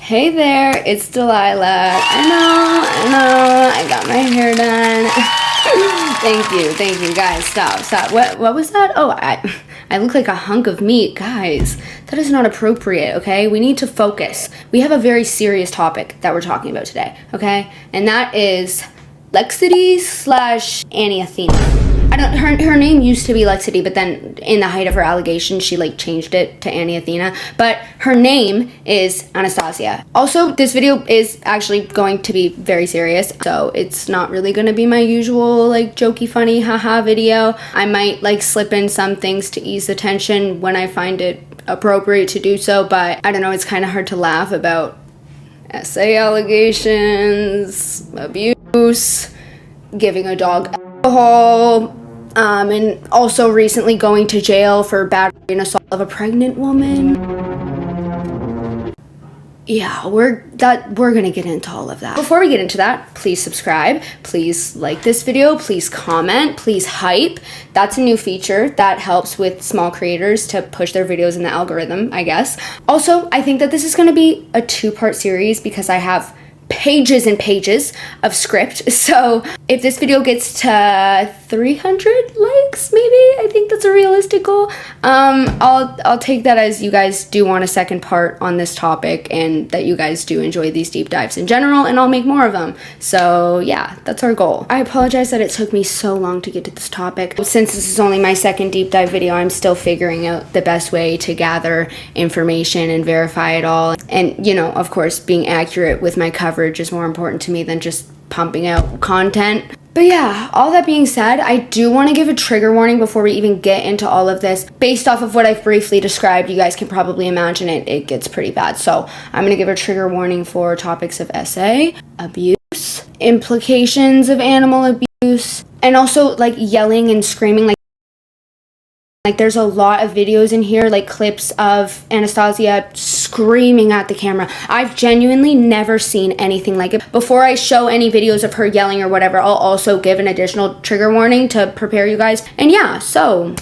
Hey there, it's Delilah. I know, I got my hair done. Thank you, guys, stop. What was that? Oh, I look like a hunk of meat. Guys, that is not appropriate, okay? We need to focus. We have a very serious topic that we're talking about today, okay? And that is lexity / anyathena. Her name used to be Lexity, but then in the height of her allegation, she like changed it to anyathena. But her name is Anastasia. Also, this video is actually going to be very serious, so it's not really going to be my usual like jokey, funny, haha video. I might like slip in some things to ease the tension when I find it appropriate to do so, but I don't know, it's kind of hard to laugh about SA allegations, abuse, giving a dog alcohol, and also recently going to jail for battery and assault of a pregnant woman. Yeah, we're gonna get into all of that. Before we get into that, please subscribe, please like this video, please comment, please hype. That's a new feature that helps with small creators to push their videos in the algorithm, I guess. Also, I think that this is gonna be a 2-part series because I have pages and pages of script. So if this video gets to 300 likes, maybe, I think that's a realistic goal. I'll take that as you guys do want a second part on this topic and that you guys do enjoy these deep dives in general, and I'll make more of them. So yeah, that's our goal. I apologize that it took me so long to get to this topic. Since this is only my second deep dive video, I'm still figuring out the best way to gather information and verify it all. And you know, of course, being accurate with my coverage is more important to me than just pumping out content. But yeah, all that being said, I do want to give a trigger warning before we even get into all of this. Based off of what I've briefly described, you guys can probably imagine it gets pretty bad. So I'm going to give a trigger warning for topics of SA, abuse, implications of animal abuse, and also like yelling and screaming. Like there's a lot of videos in here, like clips of Anastasia screaming at the camera. I've genuinely never seen anything like it. Before I show any videos of her yelling or whatever, I'll also give an additional trigger warning to prepare you guys. And yeah, so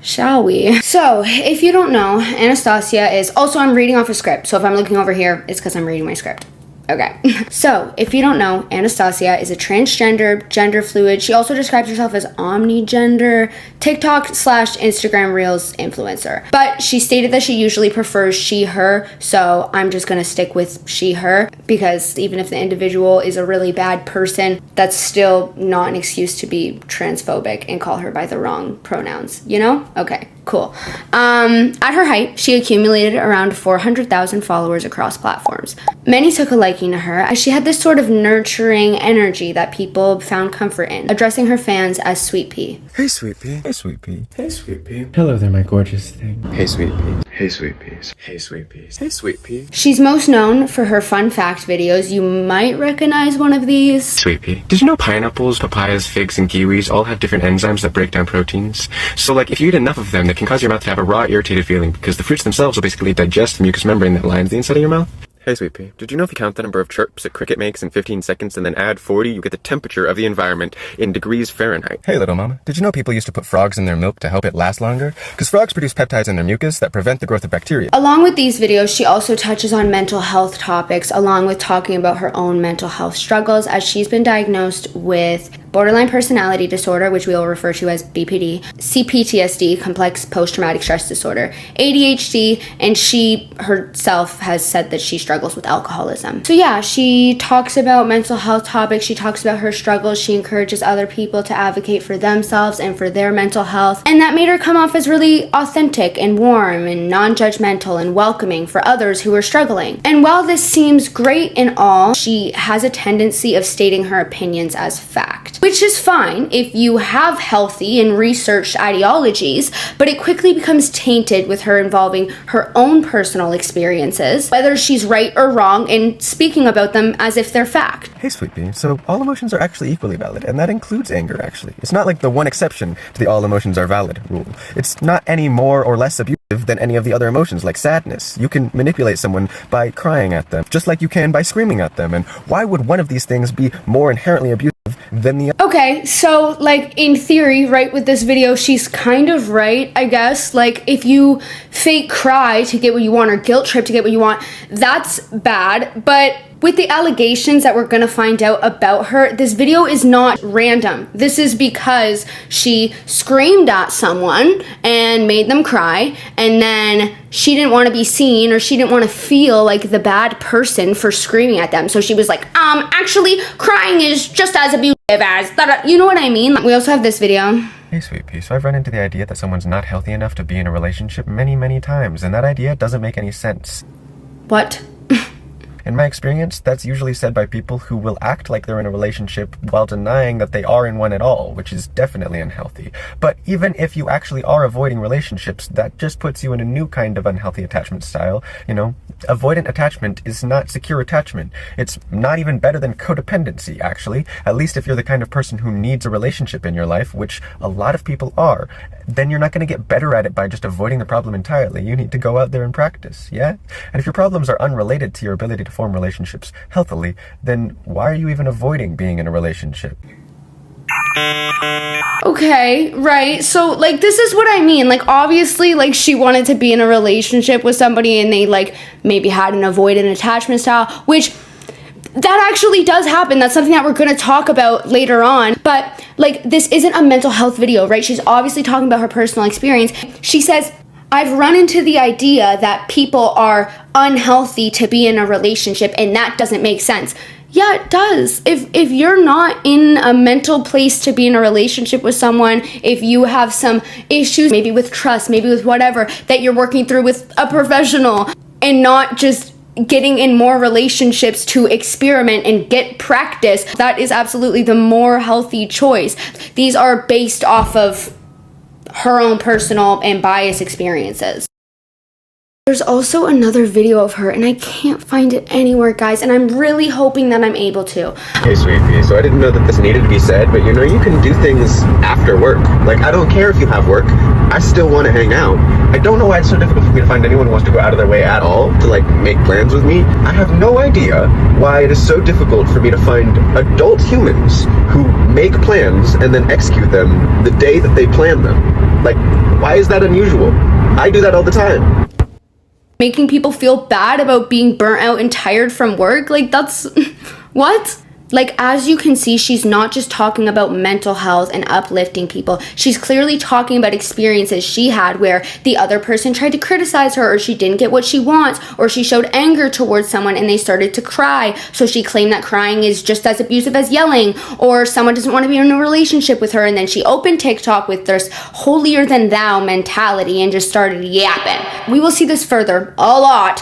shall we? So if you don't know, Anastasia is also, I'm reading off a script. So if I'm looking over here, it's because I'm reading my script. Okay, so if you don't know, Anastasia is a transgender, gender fluid. She also describes herself as omnigender, TikTok / Instagram Reels influencer. But she stated that she usually prefers she, her, so I'm just gonna stick with she, her, because even if the individual is a really bad person, that's still not an excuse to be transphobic and call her by the wrong pronouns, you know? Okay, cool. At her height, she accumulated around 400,000 followers across platforms. Many took a liking to her as she had this sort of nurturing energy that people found comfort in, addressing her fans as Sweet Pea. Hey Sweet Pea. Hey Sweet Pea. Hey Sweet Pea. Hello there, my gorgeous thing. Hey Sweet Pea. Hey Sweet Peas. Hey Sweet Peas. Hey Sweet Pea. She's most known for her fun fact videos. You might recognize one of these. Sweet Pea. Did you know pineapples, papayas, figs, and kiwis all have different enzymes that break down proteins? So like if you eat enough of them, that can cause your mouth to have a raw, irritated feeling because the fruits themselves will basically digest the mucous membrane that lines the inside of your mouth. Hey Sweet Pea, did you know if you count the number of chirps a cricket makes in 15 seconds and then add 40, you get the temperature of the environment in degrees Fahrenheit? Hey little mama, did you know people used to put frogs in their milk to help it last longer? Because frogs produce peptides in their mucus that prevent the growth of bacteria. Along with these videos, she also touches on mental health topics, along with talking about her own mental health struggles, as she's been diagnosed with borderline personality disorder, which we will refer to as BPD, CPTSD, complex post-traumatic stress disorder, ADHD, and she herself has said that she struggles with alcoholism. So yeah, she talks about mental health topics, she talks about her struggles, she encourages other people to advocate for themselves and for their mental health, and that made her come off as really authentic and warm and non-judgmental and welcoming for others who are struggling. And while this seems great in all, she has a tendency of stating her opinions as fact, which is fine if you have healthy and researched ideologies, but it quickly becomes tainted with her involving her own personal experiences, whether she's right or wrong, and speaking about them as if they're fact. Hey Sweet Pea, so all emotions are actually equally valid, and that includes anger actually. It's not like the one exception to the all emotions are valid rule. It's not any more or less abusive than any of the other emotions, like sadness. You can manipulate someone by crying at them, just like you can by screaming at them, and why would one of these things be more inherently abusive then the Okay, so, like, in theory, right, with this video, she's kind of right, I guess. Like, if you fake cry to get what you want or guilt trip to get what you want, that's bad. But with the allegations that we're gonna find out about her, this video is not random. This is because she screamed at someone and made them cry, and then she didn't want to be seen, or she didn't want to feel like the bad person for screaming at them. So she was like, actually, crying is just as abusive as that. You know what I mean? We also have this video. Hey, sweet pea, so I've run into the idea that someone's not healthy enough to be in a relationship many times, and that idea doesn't make any sense. What? In my experience, that's usually said by people who will act like they're in a relationship while denying that they are in one at all, which is definitely unhealthy. But even if you actually are avoiding relationships, that just puts you in a new kind of unhealthy attachment style. You know, avoidant attachment is not secure attachment. It's not even better than codependency, actually. At least if you're the kind of person who needs a relationship in your life, which a lot of people are, then you're not going to get better at it by just avoiding the problem entirely. You need to go out there and practice, yeah? And if your problems are unrelated to your ability to form relationships healthily, then why are you even avoiding being in a relationship? Okay, right. So, like, this is what I mean. Like, obviously, like, she wanted to be in a relationship with somebody and they, like, maybe had an avoidant attachment style, which that actually does happen. That's something that we're going to talk about later on. But, like, this isn't a mental health video, right? She's obviously talking about her personal experience. She says, I've run into the idea that people are unhealthy to be in a relationship, and that doesn't make sense. Yeah, it does. If you're not in a mental place to be in a relationship with someone, if you have some issues, maybe with trust, maybe with whatever, that you're working through with a professional, and not just getting in more relationships to experiment and get practice, that is absolutely the more healthy choice. These are based off of her own personal and biased experiences. There's also another video of her, and I can't find it anywhere, guys, and I'm really hoping that I'm able to. Hey, sweet pea, so I didn't know that this needed to be said, but you know, you can do things after work. Like, I don't care if you have work, I still want to hang out. I don't know why it's so difficult for me to find anyone who wants to go out of their way at all to, like, make plans with me. I have no idea why it is so difficult for me to find adult humans who make plans and then execute them the day that they plan them. Like, why is that unusual? I do that all the time. Making people feel bad about being burnt out and tired from work, like, that's what? Like, as you can see, she's not just talking about mental health and uplifting people. She's clearly talking about experiences she had where the other person tried to criticize her, or she didn't get what she wants, or she showed anger towards someone and they started to cry. So she claimed that crying is just as abusive as yelling, or someone doesn't want to be in a relationship with her, and then she opened TikTok with this holier than thou mentality and just started yapping. We will see this further a lot.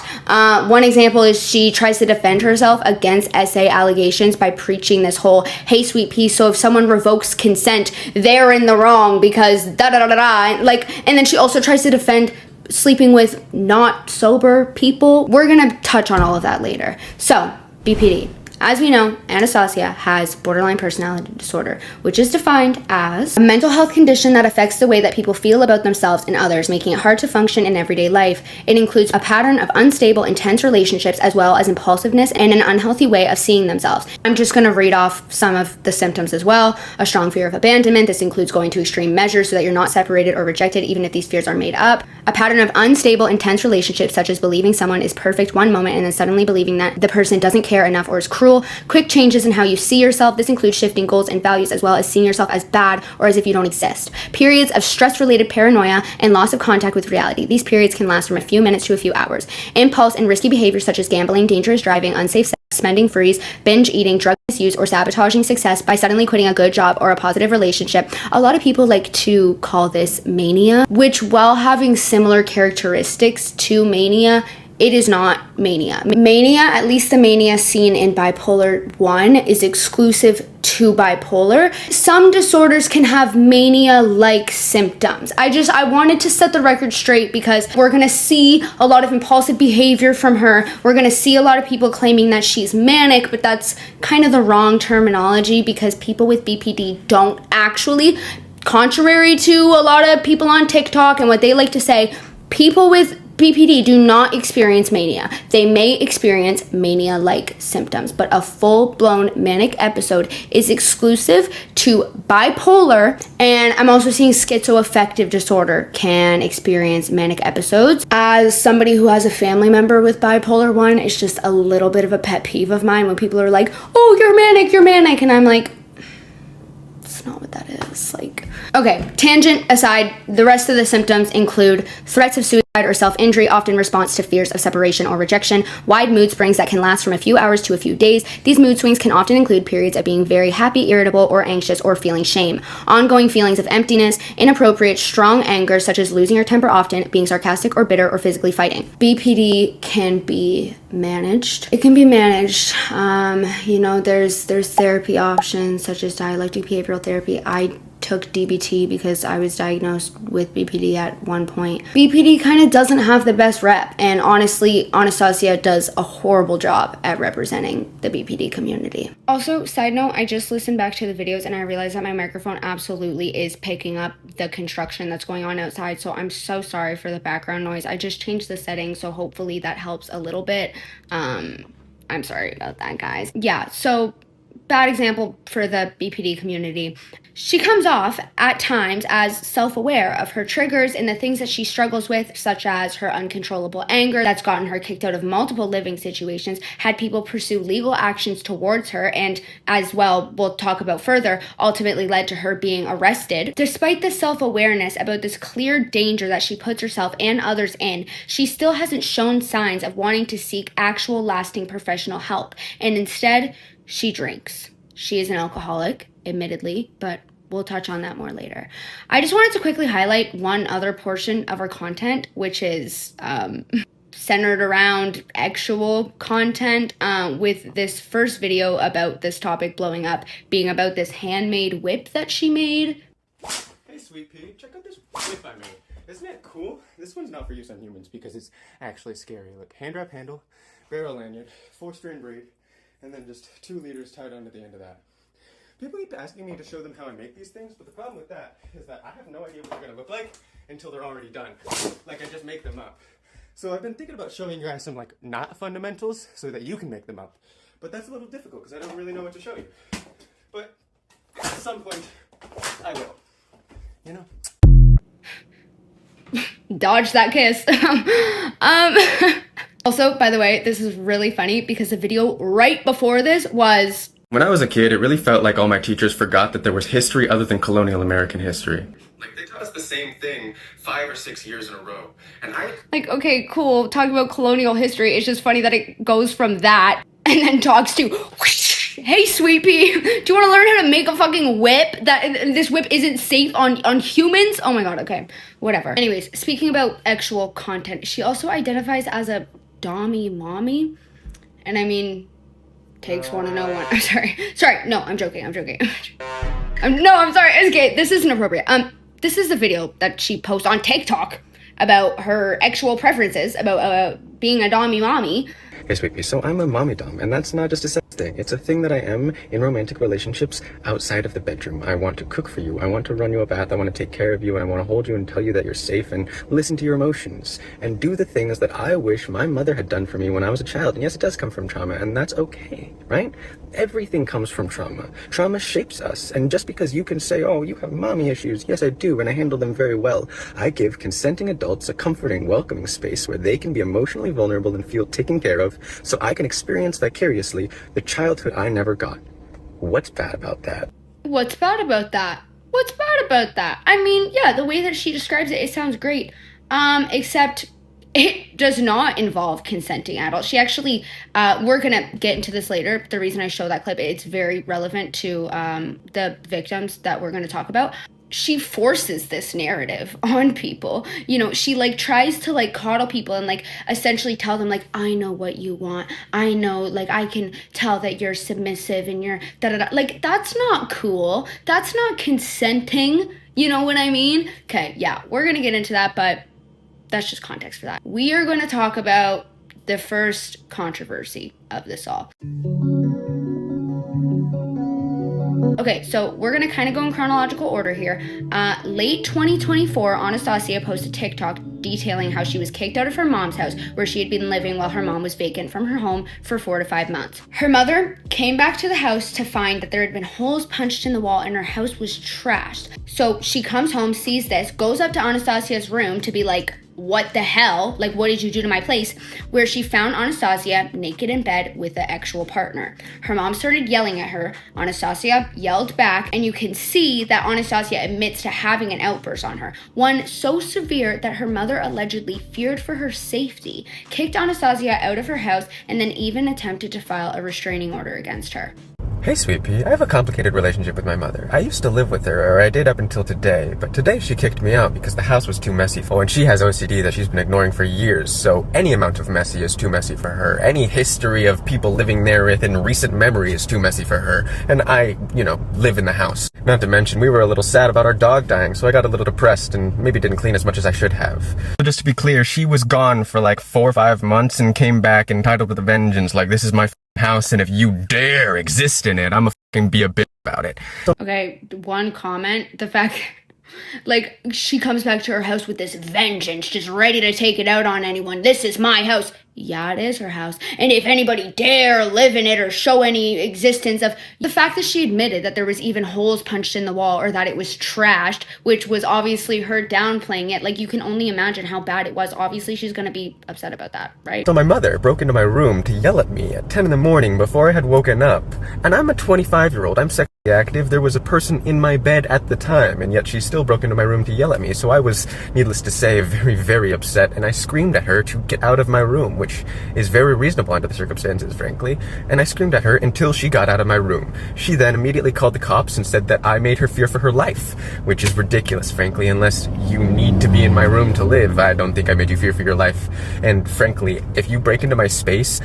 One example is she tries to defend herself against essay allegations by preaching this whole, hey, sweet pea, so if someone revokes consent, they're in the wrong because da-da-da-da-da. Like, and then she also tries to defend sleeping with not sober people. We're gonna touch on all of that later. So, BPD. As we know, Anastasia has borderline personality disorder, which is defined as a mental health condition that affects the way that people feel about themselves and others, making it hard to function in everyday life. It includes a pattern of unstable, intense relationships, as well as impulsiveness and an unhealthy way of seeing themselves. I'm just going to read off some of the symptoms as well. A strong fear of abandonment. This includes going to extreme measures so that you're not separated or rejected, even if these fears are made up. A pattern of unstable, intense relationships, such as believing someone is perfect one moment and then suddenly believing that the person doesn't care enough or is cruel. Quick changes in how you see yourself. This includes shifting goals and values, as well as seeing yourself as bad or as if you don't exist. Periods of stress-related paranoia and loss of contact with reality. These periods can last from a few minutes to a few hours. Impulse and risky behaviors such as gambling, dangerous driving, unsafe sex, spending freeze, binge eating, drug misuse, or sabotaging success by suddenly quitting a good job or a positive relationship. A lot of people like to call this mania, which, while having similar characteristics to mania, it is not mania. Mania, at least the mania seen in bipolar 1, is exclusive to bipolar. Some disorders can have mania-like symptoms. I wanted to set the record straight because we're gonna see a lot of impulsive behavior from her. We're gonna see a lot of people claiming that she's manic, but that's kind of the wrong terminology because people with BPD don't actually, contrary to a lot of people on TikTok and what they like to say, people with BPD do not experience mania. They may experience mania-like symptoms, but a full-blown manic episode is exclusive to bipolar, and I'm also seeing schizoaffective disorder can experience manic episodes. As somebody who has a family member with bipolar 1, it's just a little bit of a pet peeve of mine when people are like, oh, you're manic, and I'm like, that's not what that is. Like, okay, tangent aside, the rest of the symptoms include threats of suicide or self-injury, often in response to fears of separation or rejection, wide mood swings that can last from a few hours to a few days. These mood swings can often include periods of being very happy, irritable, or anxious, or feeling shame. Ongoing feelings of emptiness, inappropriate, strong anger, such as losing your temper often, being sarcastic or bitter, or physically fighting. BPD can be managed. It can be managed. You know, there's therapy options such as dialectic behavioral therapy. I took DBT because I was diagnosed with BPD at one point. BPD kind of doesn't have the best rep, and honestly, Anastasia does a horrible job at representing the BPD community. Also, side note, I just listened back to the videos and I realized that my microphone absolutely is picking up the construction that's going on outside, so I'm so sorry for the background noise. I just changed the settings, so hopefully that helps a little bit. I'm sorry about that, guys. Yeah, so bad example for the BPD community. She comes off at times as self-aware of her triggers and the things that she struggles with, such as her uncontrollable anger that's gotten her kicked out of multiple living situations, had people pursue legal actions towards her, and as well, we'll talk about further, ultimately led to her being arrested. Despite the self-awareness about this clear danger that she puts herself and others in, she still hasn't shown signs of wanting to seek actual lasting professional help, and instead, she drinks. She is an alcoholic, admittedly, but we'll touch on that more later. I just wanted to quickly highlight one other portion of our content, which is centered around actual content, with this first video about this topic blowing up being about this handmade whip that she made. Hey, sweet pea, check out this whip I made. Isn't it cool? This one's not for use on humans because it's actually scary. Look, hand wrap handle, barrel lanyard, 4-strand braid, and then just 2 liters tied onto the end of that. People keep asking me to show them how I make these things, but the problem with that is that I have no idea what they're gonna look like until they're already done. Like, I just make them up. So I've been thinking about showing you guys some, like, not fundamentals so that you can make them up. But that's a little difficult because I don't really know what to show you. But at some point, I will. You know? Dodge that kiss. Also, by the way, this is really funny because the video right before this was... When I was a kid, it really felt like all my teachers forgot that there was history other than colonial American history. Like, they taught us the same thing 5 or 6 years in a row. And like, okay, cool, talking about colonial history, it's just funny that it goes from that and then talks to, whoosh, hey, sweet pea, do you want to learn how to make a fucking whip? That this whip isn't safe on humans? Oh my god, okay, whatever. Anyways, speaking about actual content, she also identifies as a dommy mommy, and I mean, takes one to know one. I'm sorry, no, I'm joking. I'm sorry, it's okay, this isn't appropriate. This is the video that she posts on TikTok about her actual preferences, about being a dommy mommy. Hey, sweet pea, so I'm a mommy dom, and that's not just a sex thing. It's a thing that I am in romantic relationships outside of the bedroom. I want to cook for you. I want to run you a bath. I want to take care of you, and I want to hold you and tell you that you're safe and listen to your emotions and do the things that I wish my mother had done for me when I was a child. And yes, it does come from trauma, and that's okay, right? Everything comes from trauma. Trauma shapes us, and just because you can say, oh, you have mommy issues, yes, I do, and I handle them very well. I give consenting adults a comforting, welcoming space where they can be emotionally vulnerable and feel taken care of, so I can experience vicariously the childhood I never got. What's bad about that? What's bad about that? What's bad about that? I mean, yeah, the way that she describes it, it sounds great. Except it does not involve consenting adults. She actually, we're gonna get into this later. The reason I show that clip, it's very relevant to the victims that we're gonna talk about. She forces this narrative on people. You know, she like tries to like coddle people and like essentially tell them like, I know what you want. I know, like, I can tell that you're submissive and you're da-da-da. Like, that's not cool. That's not consenting. You know what I mean? Okay, yeah, we're gonna get into that, but that's just context for that. We are gonna talk about the first controversy of this all. Okay, so we're gonna kind of go in chronological order here. Late 2024, Anastasia posted TikTok detailing how she was kicked out of her mom's house where she had been living while her mom was vacant from her home for 4 to 5 months. Her mother came back to the house to find that there had been holes punched in the wall and her house was trashed. So she comes home, sees this, goes up to Anastasia's room to be like, what the hell? Like, what did you do to my place? Where she found Anastasia naked in bed with the actual partner. Her mom started yelling at her. Anastasia yelled back, and you can see that Anastasia admits to having an outburst on her. One so severe that her mother allegedly feared for her safety, kicked Anastasia out of her house, and then even attempted to file a restraining order against her. Hey, Sweet Pea, I have a complicated relationship with my mother. I used to live with her, or I did up until today, but today she kicked me out because the house was too messy for her, and she has OCD that she's been ignoring for years, so any amount of messy is too messy for her. Any history of people living there within recent memory is too messy for her, and I, live in the house. Not to mention, we were a little sad about our dog dying, so I got a little depressed and maybe didn't clean as much as I should have. So just to be clear, she was gone for like 4 or 5 months and came back entitled with a vengeance, like, this is my house, and if you dare exist in it, I'ma fucking be a bitch about it. Okay, one comment, the fact, like, she comes back to her house with this vengeance, just ready to take it out on anyone. This is my house. Yeah, it is her house. And if anybody dare live in it or show any existence of the fact that she admitted that there was even holes punched in the wall or that it was trashed, which was obviously her downplaying it. Like, you can only imagine how bad it was. Obviously, she's going to be upset about that, right? So my mother broke into my room to yell at me at 10 in the morning before I had woken up. And I'm a 25-year-old. I'm sexually active. There was a person in my bed at the time, and yet she still broke into my room to yell at me. So I was, needless to say, very, very upset, and I screamed at her to get out of my room, which is very reasonable under the circumstances, frankly, and I screamed at her until she got out of my room. She then immediately called the cops and said that I made her fear for her life, which is ridiculous, frankly. Unless you need to be in my room to live, I don't think I made you fear for your life. And frankly, if you break into my space,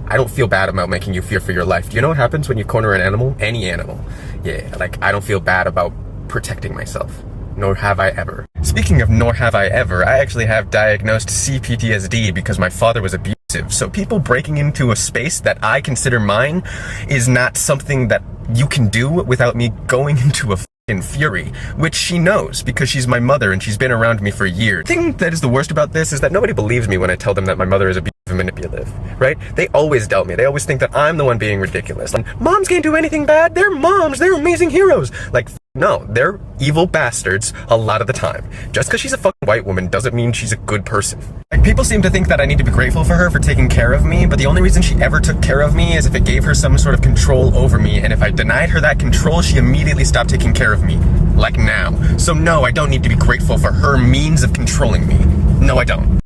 I don't feel bad about making you fear for your life. Do you know what happens when you corner an animal? Any animal. Yeah, like, I don't feel bad about protecting myself. Nor have I ever. Speaking of nor have I ever, I actually have diagnosed CPTSD because my father was abusive. So people breaking into a space that I consider mine is not something that you can do without me going into a in fury, which she knows because she's my mother and she's been around me for years. The thing that is the worst about this is that nobody believes me when I tell them that my mother is abusive and manipulative, right? They always doubt me. They always think that I'm the one being ridiculous. Like, moms can't do anything bad. They're moms. They're amazing heroes. Like, no, they're evil bastards a lot of the time. Just because she's a fucking white woman doesn't mean she's a good person. Like, people seem to think that I need to be grateful for her for taking care of me, but the only reason she ever took care of me is if it gave her some sort of control over me, and if I denied her that control, she immediately stopped taking care of me. Like now. So no, I don't need to be grateful for her means of controlling me. No, I don't.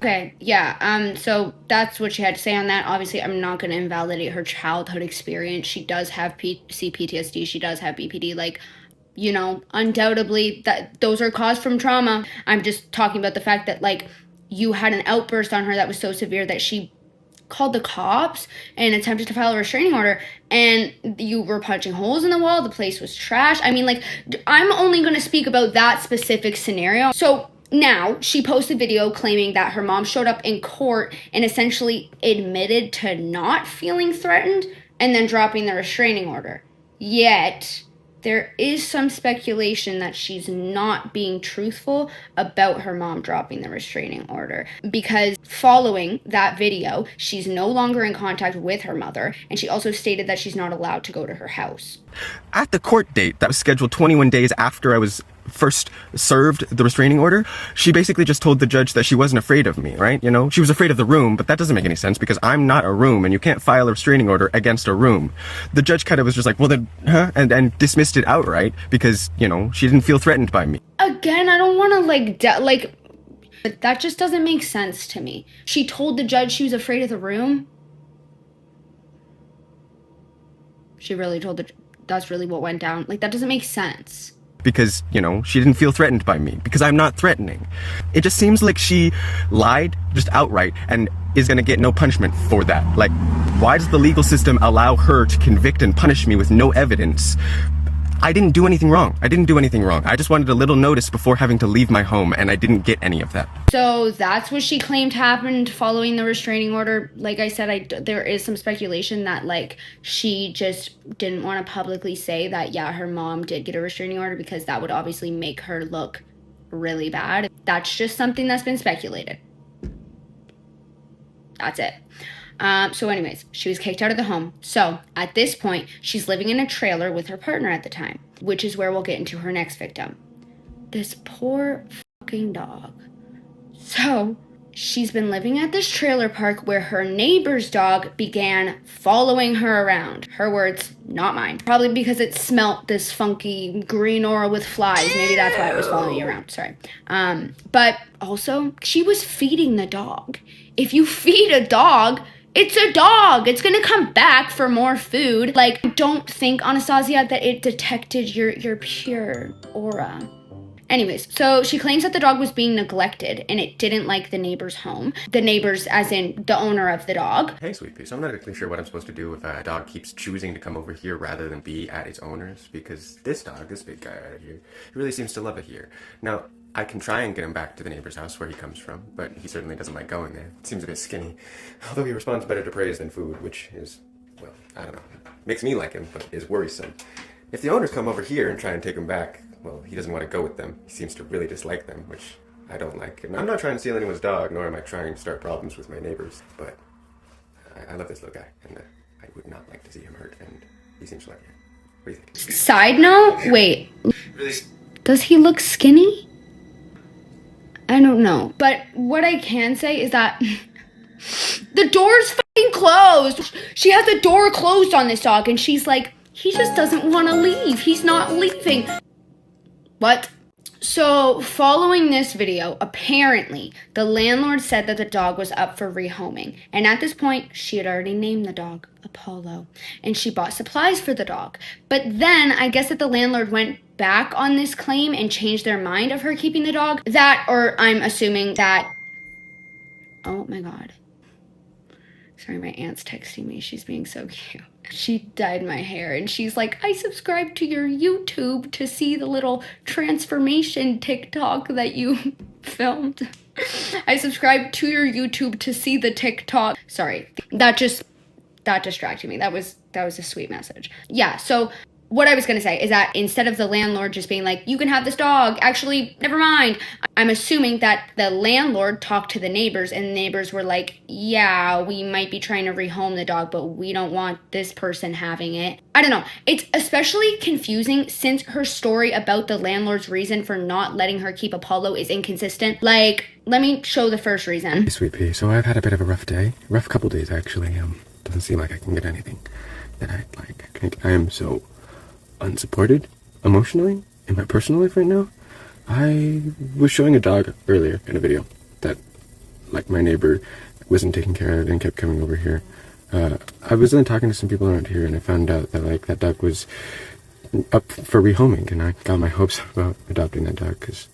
Okay, yeah, so that's what she had to say on that. Obviously, I'm not going to invalidate her childhood experience. She does have CPTSD, she does have BPD, like, undoubtedly, that those are caused from trauma. I'm just talking about the fact that, like, you had an outburst on her that was so severe that she called the cops and attempted to file a restraining order, and you were punching holes in the wall, the place was trash. I mean, like, I'm only going to speak about that specific scenario. So now, she posted a video claiming that her mom showed up in court and essentially admitted to not feeling threatened and then dropping the restraining order. Yet, there is some speculation that she's not being truthful about her mom dropping the restraining order, because following that video, she's no longer in contact with her mother, and she also stated that she's not allowed to go to her house. At the court date that was scheduled 21 days after I was first served the restraining order, she basically just told the judge that she wasn't afraid of me, right? She was afraid of the room, but that doesn't make any sense because I'm not a room and you can't file a restraining order against a room. The judge kind of was just like, well then, and dismissed it outright because, she didn't feel threatened by me. Again, I don't want to but that just doesn't make sense to me. She told the judge she was afraid of the room. She really told that's really what went down. Like, that doesn't make sense. Because, she didn't feel threatened by me, because I'm not threatening. It just seems like she lied just outright and is gonna get no punishment for that. Like, why does the legal system allow her to convict and punish me with no evidence I didn't do anything wrong. I didn't do anything wrong. I just wanted a little notice before having to leave my home, and I didn't get any of that. So that's what she claimed happened following the restraining order. Like I said, there is some speculation that, like, she just didn't want to publicly say that, yeah, her mom did get a restraining order, because that would obviously make her look really bad. That's just something that's been speculated. That's it. So anyways, she was kicked out of the home. So at this point, she's living in a trailer with her partner at the time, which is where we'll get into her next victim. This poor fucking dog. So she's been living at this trailer park where her neighbor's dog began following her around. Her words, not mine. Probably because it smelt this funky green aura with flies. Maybe that's why it was following you around. Sorry. But also, she was feeding the dog. If you feed a dog, it's a dog. It's gonna come back for more food. Like, don't think, Anastasia, that it detected your pure aura. Anyways, so she claims that the dog was being neglected and it didn't like the neighbor's home. The neighbors, as in the owner of the dog. Hey, sweet pea, so I'm not exactly sure what I'm supposed to do if a dog keeps choosing to come over here rather than be at its owner's, because this dog, this big guy right here, he really seems to love it here. Now, I can try and get him back to the neighbor's house where he comes from, but he certainly doesn't like going there. Seems a bit skinny, although he responds better to praise than food, which is, well, I don't know, makes me like him, but is worrisome. If the owners come over here and try and take him back, well, he doesn't want to go with them. He seems to really dislike them, which I don't like. And I'm not trying to steal anyone's dog, nor am I trying to start problems with my neighbors, but I love this little guy, and I would not like to see him hurt, and he seems to like it. What do you think? Side note, wait. Really? Does he look skinny? I don't know. But what I can say is that the door's fucking closed. She has the door closed on this dog, and she's like, he just doesn't want to leave. He's not leaving. What? So, following this video, apparently, the landlord said that the dog was up for rehoming. And at this point, she had already named the dog Apollo. And she bought supplies for the dog. But then, I guess that the landlord went back on this claim and changed their mind of her keeping the dog. That, or I'm assuming that... Oh my god. Sorry, my aunt's texting me. She's being so cute. She dyed my hair and she's like, I subscribed to your YouTube to see the little transformation TikTok that you filmed. I subscribed to your YouTube to see the TikTok. Sorry, that distracted me. That was a sweet message. Yeah, so what I was gonna say is that instead of the landlord just being like, you can have this dog, actually, never mind. I'm assuming that the landlord talked to the neighbors and the neighbors were like, yeah, we might be trying to rehome the dog, but we don't want this person having it. I don't know. It's especially confusing since her story about the landlord's reason for not letting her keep Apollo is inconsistent. Like, let me show the first reason. Hey, sweet pea, so I've had a bit of a rough day. Rough couple days, actually. Doesn't seem like I can get anything that I like. I am so unsupported emotionally in my personal life right now. I was showing a dog earlier in a video that, like, my neighbor wasn't taking care of and kept coming over here. I was then talking to some people around here and I found out that, like, that dog was up for rehoming, and I got my hopes up about adopting that dog because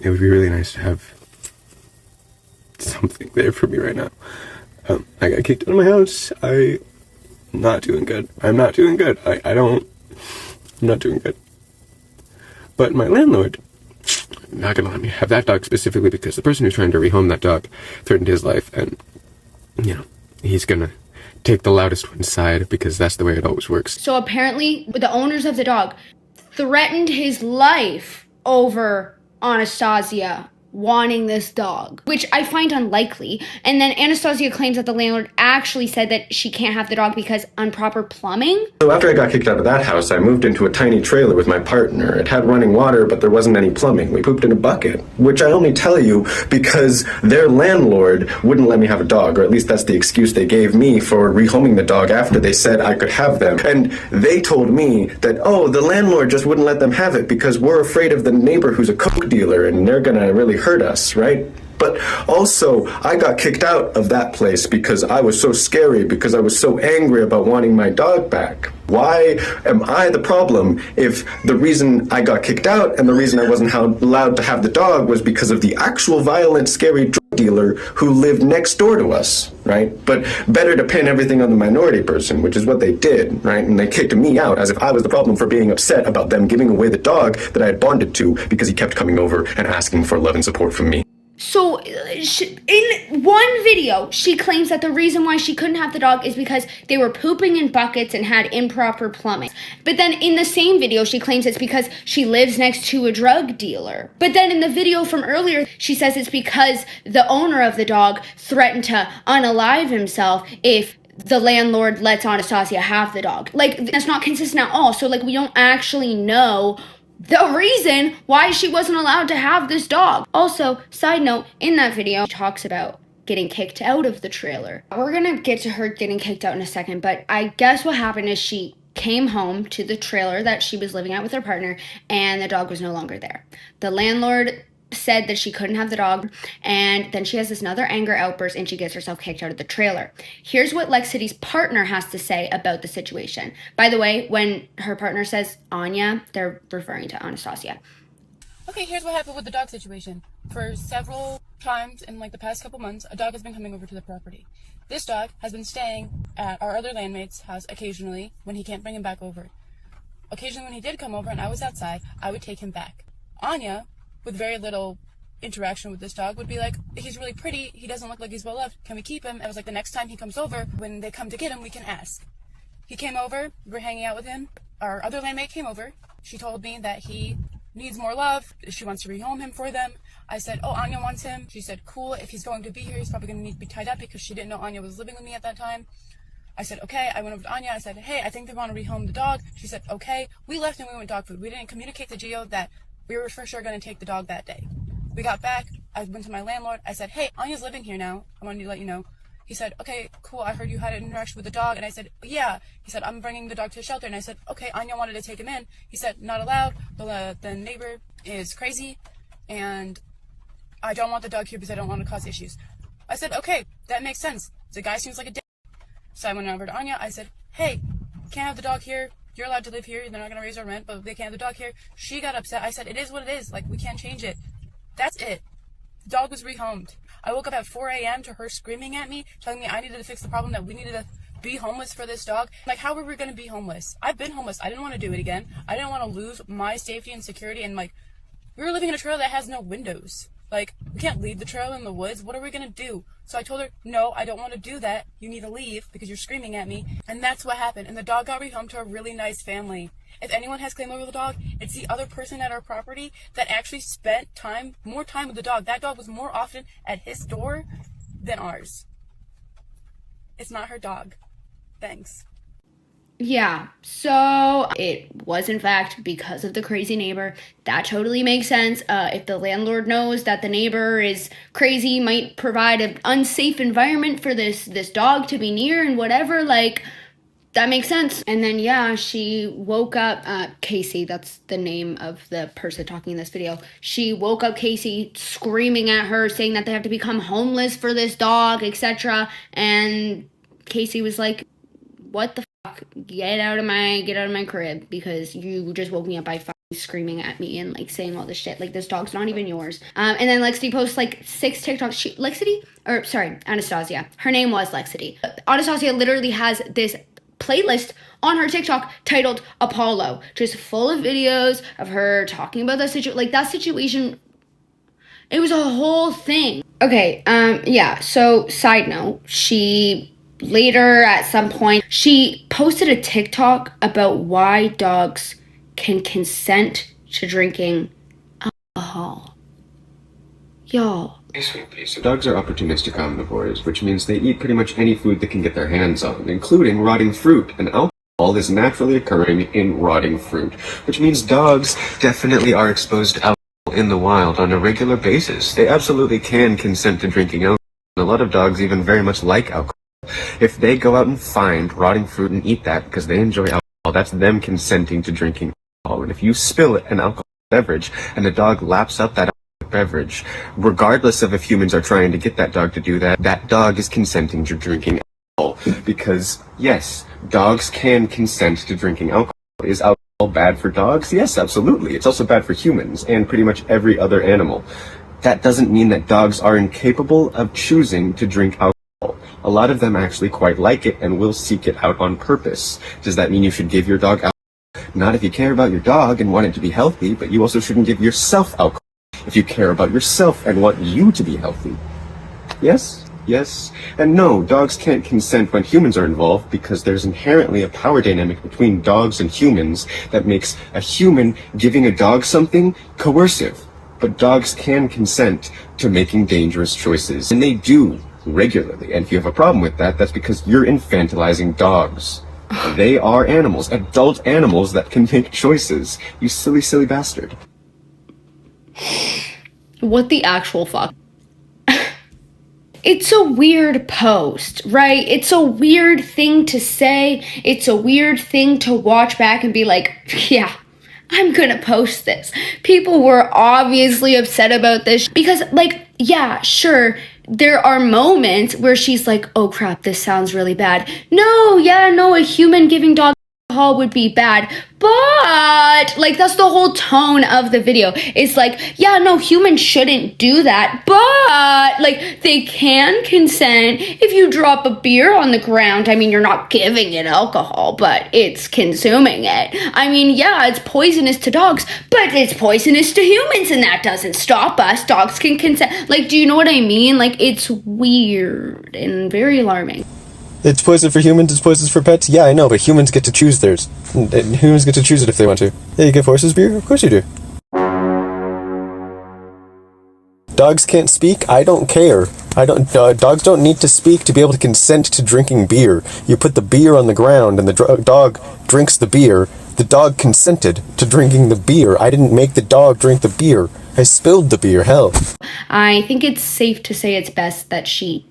it would be really nice to have something there for me right now. I got kicked out of my house. I'm not doing good. I'm not doing good. I'm not doing good. But my landlord, not gonna let me have that dog specifically because the person who's trying to rehome that dog threatened his life, and, you know, he's gonna take the loudest one's side because that's the way it always works. So apparently, the owners of the dog threatened his life over Anastasia wanting this dog, which I find unlikely. And then Anastasia claims that the landlord actually said that she can't have the dog because improper plumbing. So after I got kicked out of that house, I moved into a tiny trailer with my partner. It had running water, but there wasn't any plumbing. We pooped in a bucket, which I only tell you because their landlord wouldn't let me have a dog, or at least that's the excuse they gave me for rehoming the dog after they said I could have them. And they told me that, oh, the landlord just wouldn't let them have it because we're afraid of the neighbor who's a coke dealer and they're gonna really hurt us, right? But also, I got kicked out of that place because I was so scary, because I was so angry about wanting my dog back. Why am I the problem if the reason I got kicked out and the reason I wasn't allowed to have the dog was because of the actual violent, scary drug dealer who lived next door to us, right? But better to pin everything on the minority person, which is what they did, right? And they kicked me out as if I was the problem for being upset about them giving away the dog that I had bonded to because he kept coming over and asking for love and support from me. So, in one video, she claims that the reason why she couldn't have the dog is because they were pooping in buckets and had improper plumbing. But then in the same video, she claims it's because she lives next to a drug dealer. But then in the video from earlier, she says it's because the owner of the dog threatened to unalive himself if the landlord lets Anastasia have the dog. Like, that's not consistent at all. So, like, we don't actually know the reason why she wasn't allowed to have this dog. Also, side note, in that video, she talks about getting kicked out of the trailer. We're gonna get to her getting kicked out in a second, but I guess what happened is she came home to the trailer that she was living at with her partner, and the dog was no longer there. The landlord said that she couldn't have the dog, and then she has this another anger outburst and she gets herself kicked out of the trailer. Here's what Lexity's partner has to say about the situation. By the way, when her partner says Anya, they're referring to Anastasia. Okay, here's what happened with the dog situation. For several times in like the past couple months, a dog has been coming over to the property. This dog has been staying at our other landmate's house occasionally when he can't bring him back over. Occasionally when he did come over and I was outside, I would take him back. Anya, with very little interaction with this dog, would be like, he's really pretty, he doesn't look like he's well loved, can we keep him? I was like, the next time he comes over, when they come to get him, we can ask. He came over, we were hanging out with him, our other landmate came over, she told me that he needs more love, she wants to rehome him for them. I said, oh, Anya wants him. She said, cool, if he's going to be here, he's probably going to need to be tied up because she didn't know Anya was living with me at that time. I said, okay. I went over to Anya. I said, hey, I think they want to rehome the dog. She said, okay. We left and we went dog food. We didn't communicate to Gio that we were for sure going to take the dog that day. We got back. I went to my landlord. I said, hey, Anya's living here now. I wanted to let you know. He said, okay, cool. I heard you had an interaction with the dog. And I said, yeah. He said, I'm bringing the dog to a shelter. And I said, okay, Anya wanted to take him in. He said, not allowed. The neighbor is crazy. And I don't want the dog here because I don't want to cause issues. I said, okay, that makes sense. The guy seems like a dick. So I went over to Anya. I said, hey, can't have the dog here. You're allowed to live here. They're not going to raise our rent, but they can't have the dog here. She got upset. I said, it is what it is. Like, we can't change it. That's it. The dog was rehomed. I woke up at 4 a.m. to her screaming at me, telling me I needed to fix the problem, that we needed to be homeless for this dog. Like, how were we going to be homeless? I've been homeless. I didn't want to do it again. I didn't want to lose my safety and security. And, like, we were living in a trailer that has no windows. Like, we can't leave the trailer in the woods. What are we going to do? So I told her, no, I don't want to do that. You need to leave because you're screaming at me. And that's what happened. And the dog got rehomed to a really nice family. If anyone has claim over the dog, it's the other person at our property that actually spent more time with the dog. That dog was more often at his door than ours. It's not her dog. Thanks. Yeah, so it was in fact because of the crazy neighbor. That totally makes sense. If the landlord knows that the neighbor is crazy, might provide an unsafe environment for this dog to be near and whatever, like, that makes sense. And then, yeah, she woke up, Casey, that's the name of the person talking in this video. She woke up Casey screaming at her, saying that they have to become homeless for this dog, etc. And Casey was like, what the fuck? Get out of my crib, because you just woke me up by screaming at me and like saying all this shit. Like, this dog's not even yours. And then Lexity posts like 6 TikToks. Anastasia. Her name was Lexity. Anastasia literally has this playlist on her TikTok titled Apollo, just full of videos of her talking about that situation. Like, that situation, it was a whole thing. Okay, yeah, so side note, later at some point, she posted a TikTok about why dogs can consent to drinking alcohol. Y'all. So dogs are opportunistic omnivores, which means they eat pretty much any food they can get their hands on, including rotting fruit, and alcohol is naturally occurring in rotting fruit, which means dogs definitely are exposed to alcohol in the wild on a regular basis. They absolutely can consent to drinking alcohol, and a lot of dogs even very much like alcohol. If they go out and find rotting fruit and eat that because they enjoy alcohol, that's them consenting to drinking alcohol. And if you spill an alcoholic beverage and the dog laps up that beverage, regardless of if humans are trying to get that dog to do that, that dog is consenting to drinking alcohol. Because, yes, dogs can consent to drinking alcohol. Is alcohol bad for dogs? Yes, absolutely. It's also bad for humans and pretty much every other animal. That doesn't mean that dogs are incapable of choosing to drink alcohol. A lot of them actually quite like it and will seek it out on purpose. Does that mean you should give your dog alcohol? Not if you care about your dog and want it to be healthy, but you also shouldn't give yourself alcohol if you care about yourself and want you to be healthy. Yes? Yes. And no, dogs can't consent when humans are involved because there's inherently a power dynamic between dogs and humans that makes a human giving a dog something coercive. But dogs can consent to making dangerous choices, and they do regularly. And if you have a problem with that, that's because you're infantilizing dogs. They are animals, adult animals that can make choices. You silly, silly bastard. What the actual fuck? It's a weird post, right? It's a weird thing to say. It's a weird thing to watch back and be like, yeah, I'm gonna post this. People were obviously upset about this because, like, yeah, sure, there are moments where she's like, oh crap, this sounds really bad. No, a human giving dog alcohol would be bad. But, like, that's the whole tone of the video. It's like, yeah, no, humans shouldn't do that. But, like, they can consent if you drop a beer on the ground. I mean, you're not giving it alcohol, but it's consuming it. I mean, yeah, it's poisonous to dogs, but it's poisonous to humans, and that doesn't stop us. Dogs can consent. Like, do you know what I mean? Like, it's weird and very alarming. It's poison for humans, it's poison for pets. Yeah, I know, but humans get to choose theirs. And humans get to choose it if they want to. Yeah, you give horses beer? Of course you do. Dogs can't speak? I don't care. Dogs don't need to speak to be able to consent to drinking beer. You put the beer on the ground and the dog drinks the beer. The dog consented to drinking the beer. I didn't make the dog drink the beer. I spilled the beer, hell. I think it's safe to say it's best that she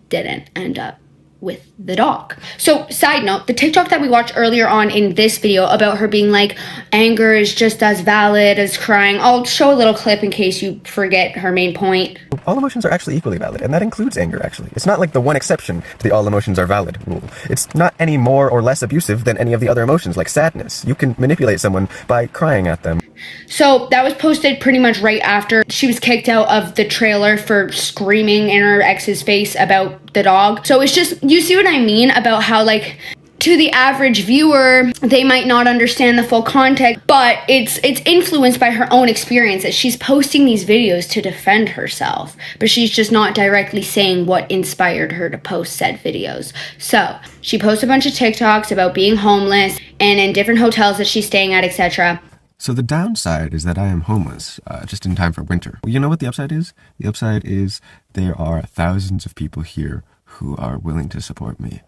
didn't end up with the dog. So, side note, the TikTok that we watched earlier on in this video about her being like, anger is just as valid as crying. I'll show a little clip in case you forget her main point. All emotions are actually equally valid, and that includes anger, actually. It's not like the one exception to the all emotions are valid rule. It's not any more or less abusive than any of the other emotions, like sadness. You can manipulate someone by crying at them. So that was posted pretty much right after she was kicked out of the trailer for screaming in her ex's face about the dog. So it's just, you see what I mean about how, like, to the average viewer, they might not understand the full context, but it's influenced by her own experiences. She's posting these videos to defend herself, but she's just not directly saying what inspired her to post said videos. So she posts a bunch of TikToks about being homeless and in different hotels that she's staying at, etc. So the downside is that I am homeless, just in time for winter. You know what the upside is? The upside is there are thousands of people here who are willing to support me,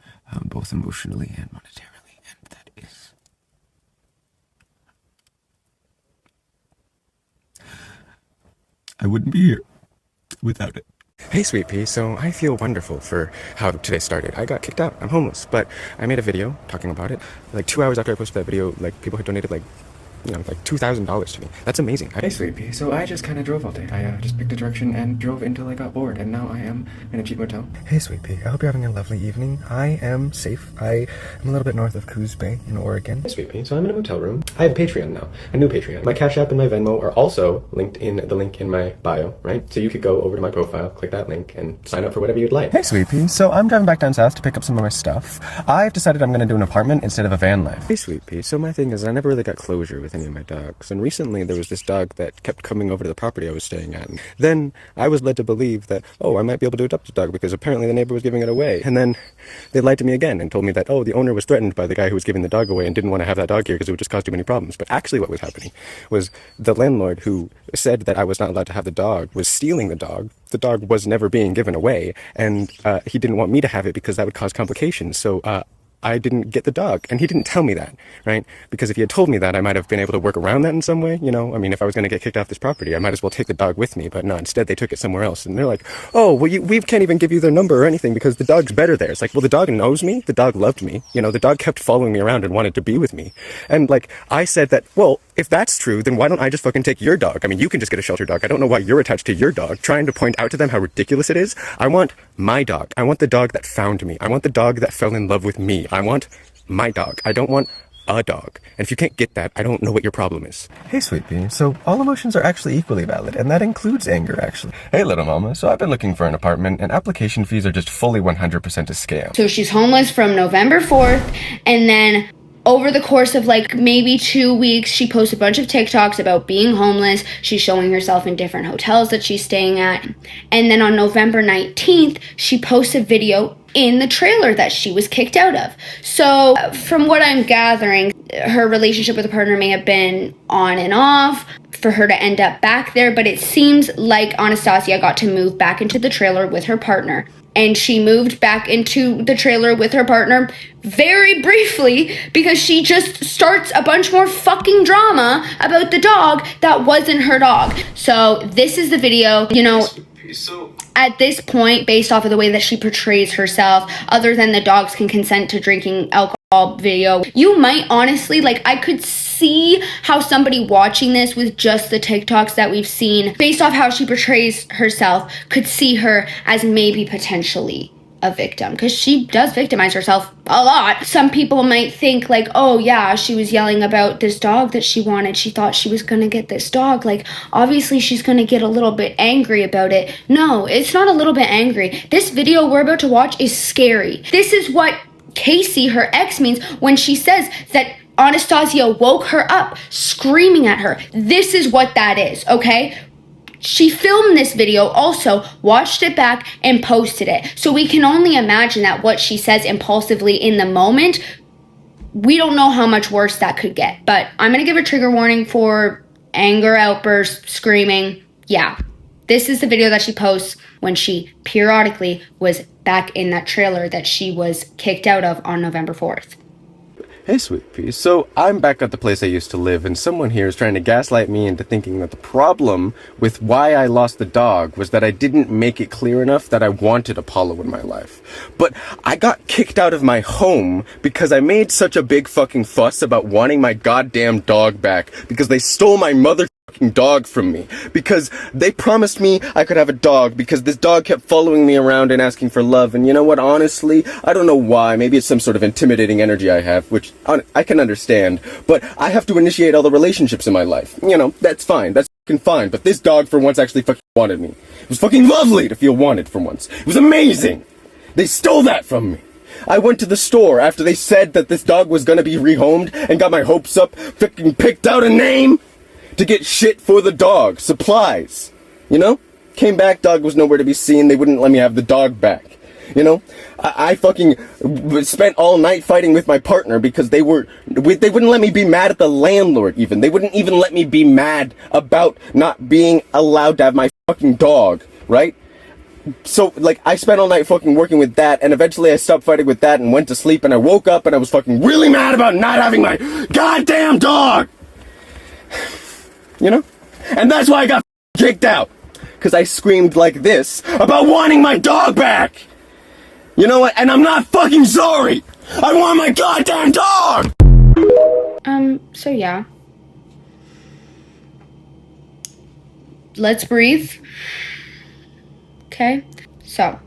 both emotionally and monetarily, and that is... I wouldn't be here without it. Hey, Sweet Pea, so I feel wonderful for how today started. I got kicked out, I'm homeless, but I made a video talking about it. Like 2 hours after I posted that video, like, people had donated like $2,000 to me. That's amazing. Hey, Sweet Pea. So I just kind of drove all day. I just picked a direction and drove until I got bored, and now I am in a cheap motel. Hey, Sweet Pea. I hope you're having a lovely evening. I am safe. I am a little bit north of Coos Bay in Oregon. Hey, Sweet Pea. So I'm in a motel room. I have Patreon now. A new Patreon. My Cash App and my Venmo are also linked in the link in my bio, right? So you could go over to my profile, click that link, and sign up for whatever you'd like. Hey, Sweet Pea. So I'm driving back down south to pick up some of my stuff. I've decided I'm going to do an apartment instead of a van life. Hey, Sweet Pea. So my thing is I never really got closure with any of my dogs. And recently there was this dog that kept coming over to the property I was staying at. And then I was led to believe that, oh, I might be able to adopt the dog because apparently the neighbor was giving it away. And then they lied to me again and told me that, oh, the owner was threatened by the guy who was giving the dog away and didn't want to have that dog here because it would just cause too many problems. But actually what was happening was the landlord who said that I was not allowed to have the dog was stealing the dog. The dog was never being given away, and he didn't want me to have it because that would cause complications. So I didn't get the dog, and he didn't tell me that, right? Because if he had told me that, I might have been able to work around that in some way, you know? I mean, if I was going to get kicked off this property, I might as well take the dog with me, but no, instead they took it somewhere else, and they're like, oh, well, we can't even give you their number or anything because the dog's better there. It's like, well, the dog knows me, the dog loved me, you know, the dog kept following me around and wanted to be with me, and like, I said that, well, if that's true, then why don't I just fucking take your dog? I mean, you can just get a shelter dog. I don't know why you're attached to your dog, trying to point out to them how ridiculous it is. I want my dog. I want the dog that found me. I want the dog that fell in love with me. I want my dog. I don't want a dog. And if you can't get that, I don't know what your problem is. Hey, Sweet Pea. So all emotions are actually equally valid, and that includes anger, actually. Hey, little mama. So I've been looking for an apartment, and application fees are just fully 100% a scam. So she's homeless from November 4th, and then over the course of like maybe 2 weeks, she posts a bunch of TikToks about being homeless. She's showing herself in different hotels that she's staying at. And then on November 19th, she posts a video in the trailer that she was kicked out of. So from what I'm gathering, her relationship with a partner may have been on and off for her to end up back there, but it seems like Anastasia got to move back into the trailer with her partner. And she moved back into the trailer with her partner very briefly because she just starts a bunch more fucking drama about the dog that wasn't her dog. So this is the video, you know, at this point, based off of the way that she portrays herself, other than the dogs can consent to drinking alcohol video, you might honestly, like, I could see how somebody watching this with just the TikToks that we've seen, based off how she portrays herself, could see her as maybe potentially a victim, because she does victimize herself a lot. Some people might think like, oh yeah, she was yelling about this dog that she wanted. She thought she was gonna get this dog. Like, obviously she's gonna get a little bit angry about it. No, it's not a little bit angry. This video we're about to watch is scary. This is what Casey, her ex, means when she says that Anastasia woke her up screaming at her. This is what that is, okay? She filmed this video also, watched it back, and posted it. So we can only imagine that what she says impulsively in the moment, we don't know how much worse that could get. But I'm going to give a trigger warning for anger outbursts, screaming. Yeah, this is the video that she posts when she periodically was back in that trailer that she was kicked out of on November 4th. Hey, Sweet Pea. So I'm back at the place I used to live, and someone here is trying to gaslight me into thinking that the problem with why I lost the dog was that I didn't make it clear enough that I wanted Apollo in my life. But I got kicked out of my home because I made such a big fucking fuss about wanting my goddamn dog back because they stole my mother dog from me, because they promised me I could have a dog because this dog kept following me around and asking for love. And you know what, honestly, I don't know why. Maybe it's some sort of intimidating energy I have, which I can understand, but I have to initiate all the relationships in my life. You know, that's fine, that's fucking fine, but this dog for once actually fucking wanted me. It was fucking lovely to feel wanted for once. It was amazing. They stole that from me. I went to the store after they said that this dog was gonna be rehomed and got my hopes up, fucking picked out a name to get shit for the dog, supplies, you know? Came back, dog was nowhere to be seen, they wouldn't let me have the dog back, you know? I fucking spent all night fighting with my partner because they wouldn't let me be mad at the landlord even. They wouldn't even let me be mad about not being allowed to have my fucking dog, right? So, like, I spent all night fucking working with that, and eventually I stopped fighting with that and went to sleep, and I woke up and I was fucking really mad about not having my goddamn dog! You know? And that's why I got kicked out. Because I screamed like this about wanting my dog back. You know what? And I'm not fucking sorry. I want my goddamn dog! So yeah. Let's breathe. Okay? So,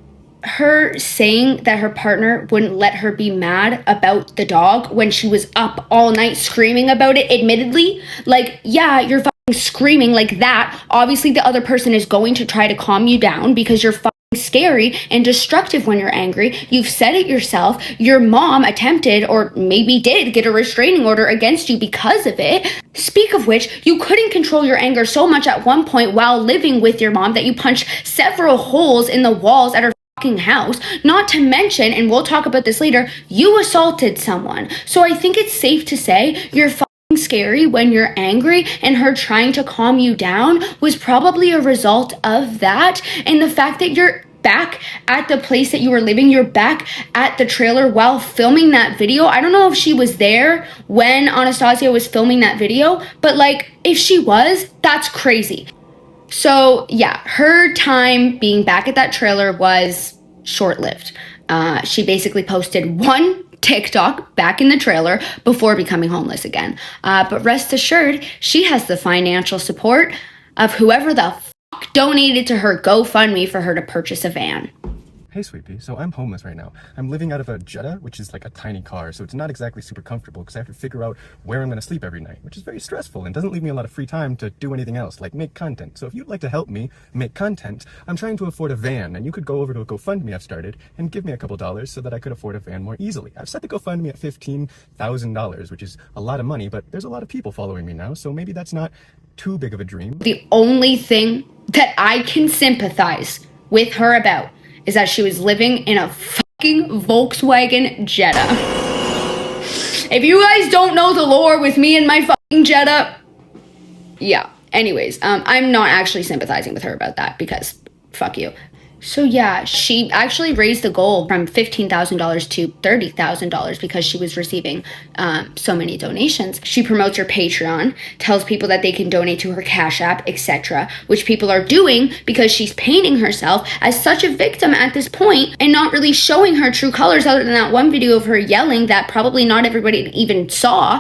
her saying that her partner wouldn't let her be mad about the dog when she was up all night screaming about it, admittedly, like, yeah, you're fucking screaming like that. Obviously, the other person is going to try to calm you down because you're fucking scary and destructive when you're angry. You've said it yourself. Your mom attempted, or maybe did, get a restraining order against you because of it. Speak of which, you couldn't control your anger so much at one point while living with your mom that you punched several holes in the walls at her fucking house. Not to mention, and we'll talk about this later, you assaulted someone. So I think it's safe to say you're fucking scary when you're angry, and her trying to calm you down was probably a result of that. And the fact that you're back at the place that you were living, you're back at the trailer while filming that video. I don't know if she was there when Anastasia was filming that video, but like, if she was, that's crazy. So yeah, her time being back at that trailer was short-lived. She basically posted one TikTok back in the trailer before becoming homeless again. But rest assured, she has the financial support of whoever the fuck donated to her GoFundMe for her to purchase a van. Hey, Sweet Pea, so I'm homeless right now. I'm living out of a Jetta, which is like a tiny car, so it's not exactly super comfortable because I have to figure out where I'm going to sleep every night, which is very stressful and doesn't leave me a lot of free time to do anything else, like make content. So if you'd like to help me make content, I'm trying to afford a van, and you could go over to a GoFundMe I've started and give me a couple dollars so that I could afford a van more easily. I've set the GoFundMe at $15,000, which is a lot of money, but there's a lot of people following me now, so maybe that's not too big of a dream. The only thing that I can sympathize with her about is that she was living in a fucking Volkswagen Jetta. If you guys don't know the lore with me and my fucking Jetta, yeah. Anyways, I'm not actually sympathizing with her about that because fuck you. So yeah, she actually raised the goal from $15,000 to $30,000 because she was receiving so many donations. She promotes her Patreon, tells people that they can donate to her Cash App, etc., which people are doing because she's painting herself as such a victim at this point and not really showing her true colors other than that one video of her yelling that probably not everybody even saw.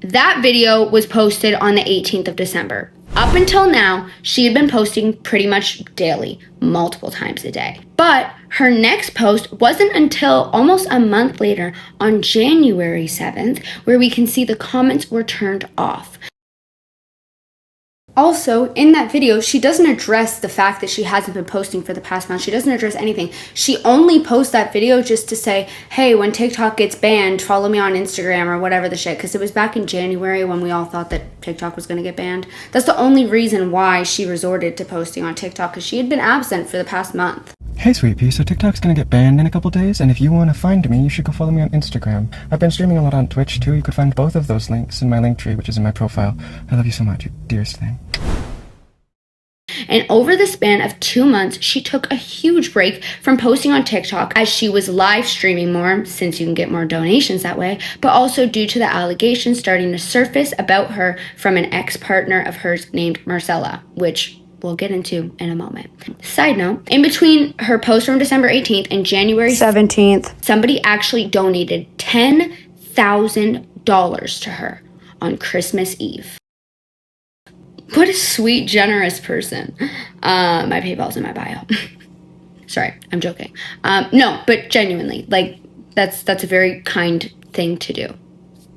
That video was posted on the 18th of December. Up until now, she had been posting pretty much daily, multiple times a day. But her next post wasn't until almost a month later, on January 7th, where we can see the comments were turned off. Also, in that video, she doesn't address the fact that she hasn't been posting for the past month. She doesn't address anything. She only posts that video just to say, hey, when TikTok gets banned, follow me on Instagram or whatever the shit. Because it was back in January when we all thought that TikTok was going to get banned. That's the only reason why she resorted to posting on TikTok, because she had been absent for the past month. Hey, Sweet Pea, so TikTok's gonna get banned in a couple days, and if you want to find me, you should go follow me on Instagram. I've been streaming a lot on Twitch, too. You could find both of those links in my link tree, which is in my profile. I love you so much, you dearest thing. And over the span of 2 months, she took a huge break from posting on TikTok as she was live streaming more, since you can get more donations that way, but also due to the allegations starting to surface about her from an ex-partner of hers named Marcella, which we'll get into in a moment. Side note, in between her post from December 18th and January 17th, somebody actually donated $10,000 to her on Christmas Eve. What a sweet, generous person. My PayPal's in my bio. Sorry, I'm joking. No, but genuinely, like, that's a very kind thing to do.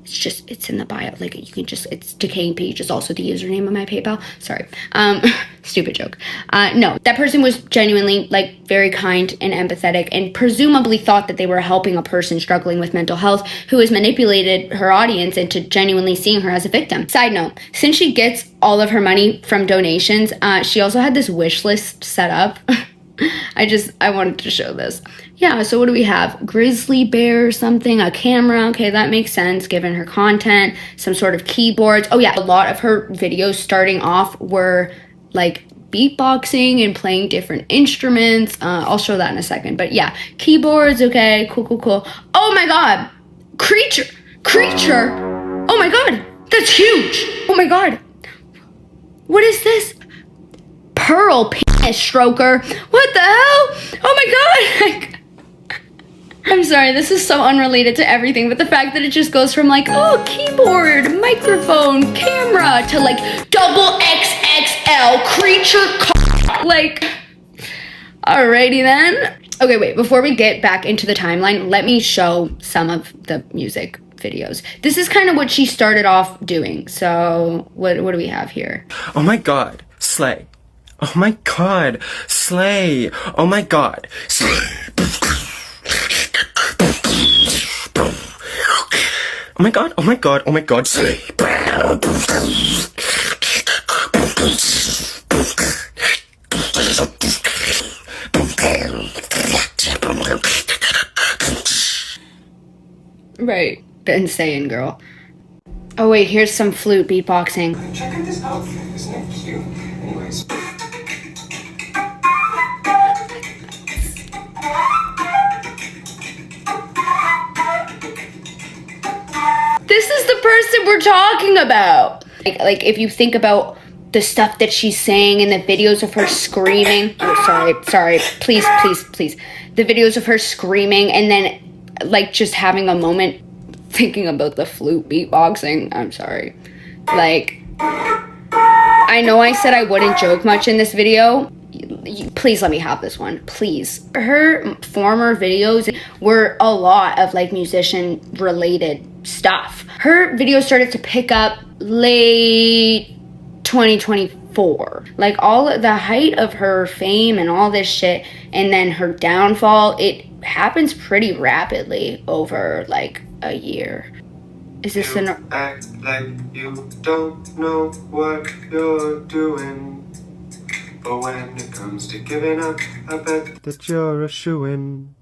It's in the bio. Like, you can just, it's Decaying Peach is also the username of my PayPal. Sorry. Stupid joke. No, that person was genuinely, like, very kind and empathetic and presumably thought that they were helping a person struggling with mental health who has manipulated her audience into genuinely seeing her as a victim. Side note, since she gets all of her money from donations, she also had this wish list set up. I wanted to show this. Yeah, so what do we have? Grizzly bear or something, a camera. Okay, that makes sense given her content. Some sort of keyboards. Oh yeah, a lot of her videos starting off were like beatboxing and playing different instruments. I'll show that in a second. But yeah, keyboards, okay, cool. Oh my god, creature. Oh my god, that's huge. Oh my god, what is this? Pearl penis stroker. What the hell? Oh my god. I'm sorry, this is so unrelated to everything, but the fact that it just goes from like, oh, keyboard, microphone, camera, to like double XXL creature like, alrighty then. Okay, wait, before we get back into the timeline, let me show some of the music videos. This is kind of what she started off doing. So what do we have here? Oh my god, slay. Oh my god, slay. Oh my god, slay. Oh my god, slay. Right, the insane girl. Oh wait, here's some flute beatboxing. Check out this outfit, isn't it cute? Anyways. This is the person we're talking about. Like if you think about the stuff that she's saying in the videos of her screaming. Oh, sorry. Please. The videos of her screaming and then like just having a moment thinking about the flute beatboxing. I'm sorry. Like, I know I said I wouldn't joke much in this video. please let me have this one, please. Her former videos were a lot of like musician related stuff. Her videos started to pick up late 2024. Like all of the height of her fame and all this shit, and then her downfall, it happens pretty rapidly over like a year. Is this You act like you don't know what you're doing. But when it comes to giving up, I bet that you're a shoo-in.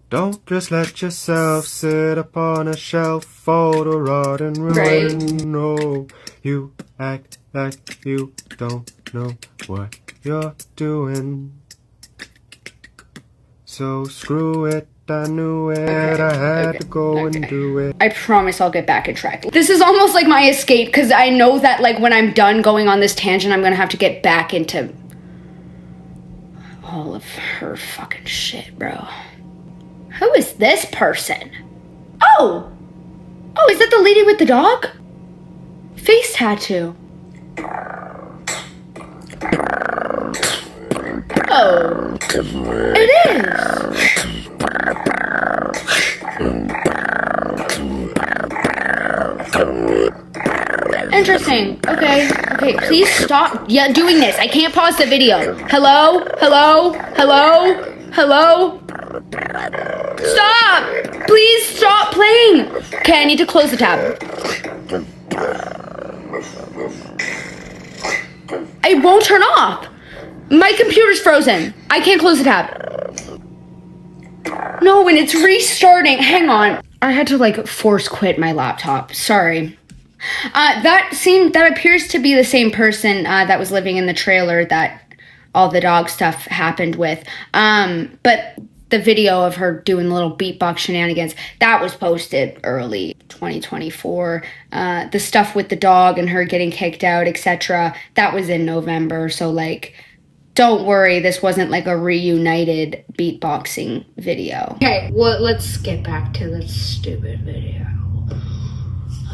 Don't just let yourself sit upon a shelf, fall to rot and ruin. Right. No, you act like you don't know what you're doing. So screw it. I knew it, I had to go and do it. I promise I'll get back on track. This is almost like my escape, because I know that like when I'm done going on this tangent, I'm gonna have to get back into all of her fucking shit, bro. Who is this person? Oh, is that the lady with the dog? Face tattoo. Oh, it is. Interesting. Okay, please stop doing this. I can't pause the video. Hello? Stop! Please stop playing! Okay, I need to close the tab. It won't turn off. My computer's frozen. I can't close the tab. No, when it's restarting. Hang on. I had to like force quit my laptop. Sorry. That appears to be the same person that was living in the trailer that all the dog stuff happened with. But the video of her doing little beatbox shenanigans, that was posted early 2024. The stuff with the dog and her getting kicked out, etc., that was in November. So like, don't worry, this wasn't like a reunited beatboxing video. Okay, well, let's get back to the stupid video.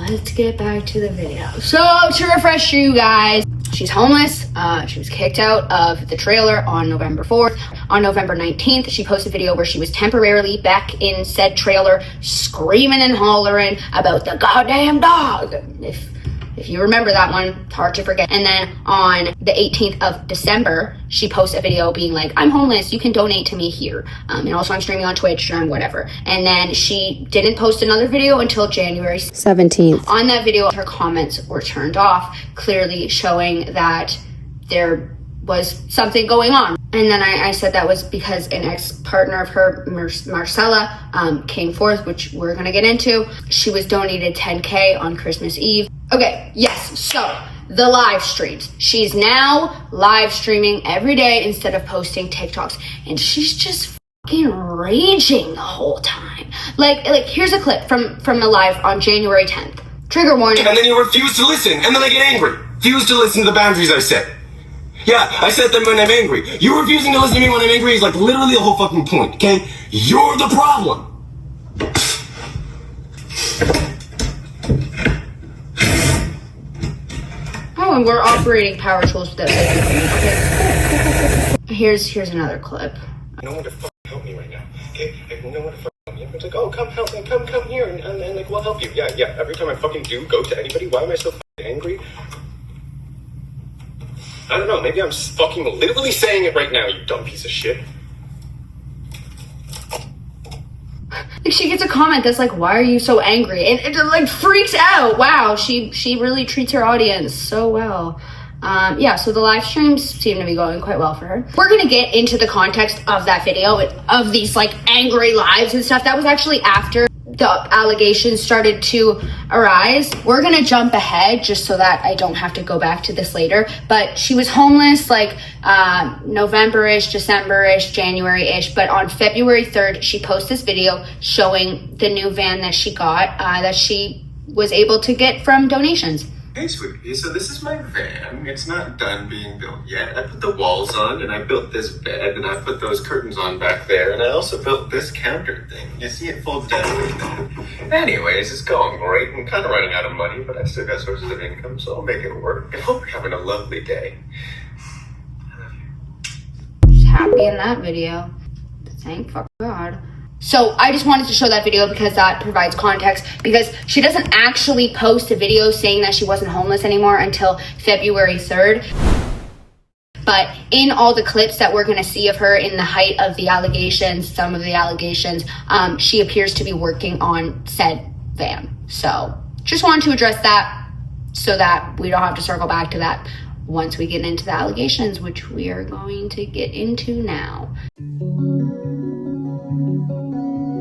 Let's get back to the video. So, to refresh you guys, she's homeless. She was kicked out of the trailer on November 4th. On November 19th, she posted a video where she was temporarily back in said trailer, screaming and hollering about the goddamn dog. If you remember that one, it's hard to forget. And then on the 18th of December, she posted a video being like, I'm homeless, you can donate to me here. And also I'm streaming on Twitch and whatever. And then she didn't post another video until January 17th. On that video, her comments were turned off, clearly showing that there was something going on. And then I said that was because an ex-partner of her, Marcella, came forth, which we're gonna get into. She was donated $10K on Christmas Eve. Okay, yes, so the live streams. She's now live streaming every day instead of posting TikToks. And she's just fucking raging the whole time. Like here's a clip from the live on January 10th. Trigger warning. And then you refuse to listen, and then I get angry. Refuse to listen to the boundaries I set. Yeah, I set them when I'm angry. You refusing to listen to me when I'm angry is like literally the whole fucking point, okay? You're the problem. Oh, and we're operating power tools with that. Okay. Here's another clip. No one to fucking help me right now, okay? Like, no one to fucking help me. It's like, oh, come help me, come here, and like, we'll help you. Yeah, every time I fucking do go to anybody, why am I so fucking angry? I don't know, maybe I'm fucking literally saying it right now, you dumb piece of shit. Like, she gets a comment that's like, why are you so angry? And it like freaks out. Wow, she really treats her audience so well. Yeah, so the live streams seem to be going quite well for her. We're gonna get into the context of that video, of these like angry lives and stuff. That was actually after the allegations started to arise. We're gonna jump ahead just so that I don't have to go back to this later. But she was homeless like November-ish, December-ish, January-ish. But on February 3rd, she posted this video showing the new van that she got, that she was able to get from donations. Hey, sweetie, so this is my van. It's not done being built yet. I put the walls on, and I built this bed, and I put those curtains on back there, and I also built this counter thing. You see, it folds down like that. Anyways, it's going great. I'm kind of running out of money, but I still got sources of income, so I'll make it work. I hope you're having a lovely day. I love you. happy in that video. Thank fuck God. So I just wanted to show that video because that provides context, because she doesn't actually post a video saying that she wasn't homeless anymore until February 3rd. But in all the clips that we're going to see of her in the height of the allegations, some of the allegations, she appears to be working on said van. So just wanted to address that so that we don't have to circle back to that once we get into the allegations, which we are going to get into now.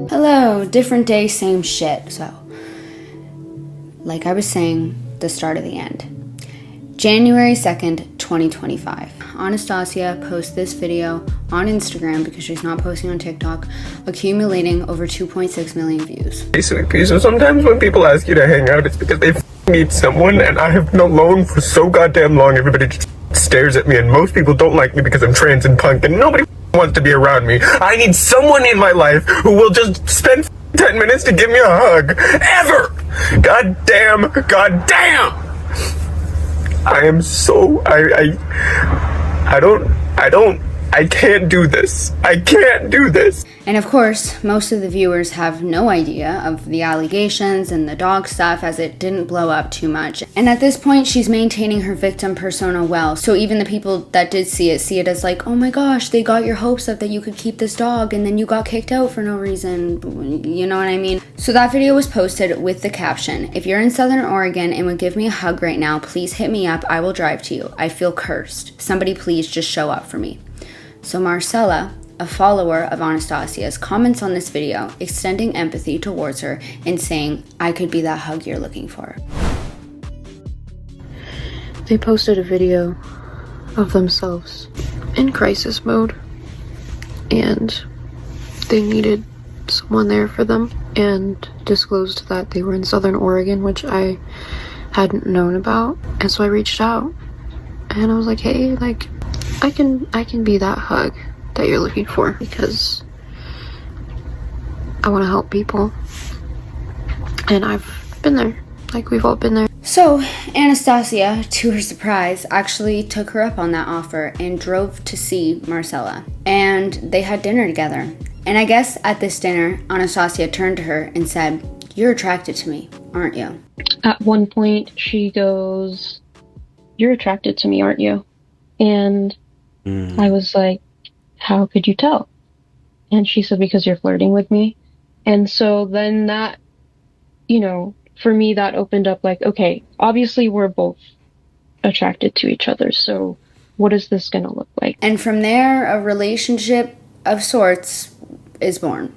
Hello, different day, same shit. So, like I was saying, the start of the end. January 2nd, 2025. Anastasia posts this video on Instagram because she's not posting on TikTok, accumulating over 2.6 million views. Basically, so sometimes when people ask you to hang out, it's because they need someone, and I have been alone for so goddamn long. Everybody just stares at me, and most people don't like me because I'm trans and punk, and nobody wants to be around me. I need someone in my life who will just spend 10 minutes to give me a hug. Ever! Goddamn! I am so, I can't do this. I can't do this. And of course, most of the viewers have no idea of the allegations and the dog stuff, as it didn't blow up too much. And at this point, she's maintaining her victim persona well. So even the people that did see it as like, oh my gosh, they got your hopes up that you could keep this dog and then you got kicked out for no reason. You know what I mean? So that video was posted with the caption, if you're in Southern Oregon and would give me a hug right now, please hit me up. I will drive to you. I feel cursed. Somebody please just show up for me. So Marcella, a follower of Anastasia's, comments on this video, extending empathy towards her and saying, I could be that hug you're looking for. They posted a video of themselves in crisis mode, and they needed someone there for them, and disclosed that they were in Southern Oregon, which I hadn't known about. And so I reached out and I was like, hey, like, I can be that hug that you're looking for, because I want to help people, and I've been there. Like, we've all been there. So Anastasia, to her surprise, actually took her up on that offer and drove to see Marcella, and they had dinner together. And I guess at this dinner, Anastasia turned to her and said, you're attracted to me, aren't you? At one point she goes, you're attracted to me, aren't you? And I was like, how could you tell? And she said, because you're flirting with me. And so then that, you know, for me, that opened up like, okay, obviously we're both attracted to each other. So what is this going to look like? And from there, a relationship of sorts is born.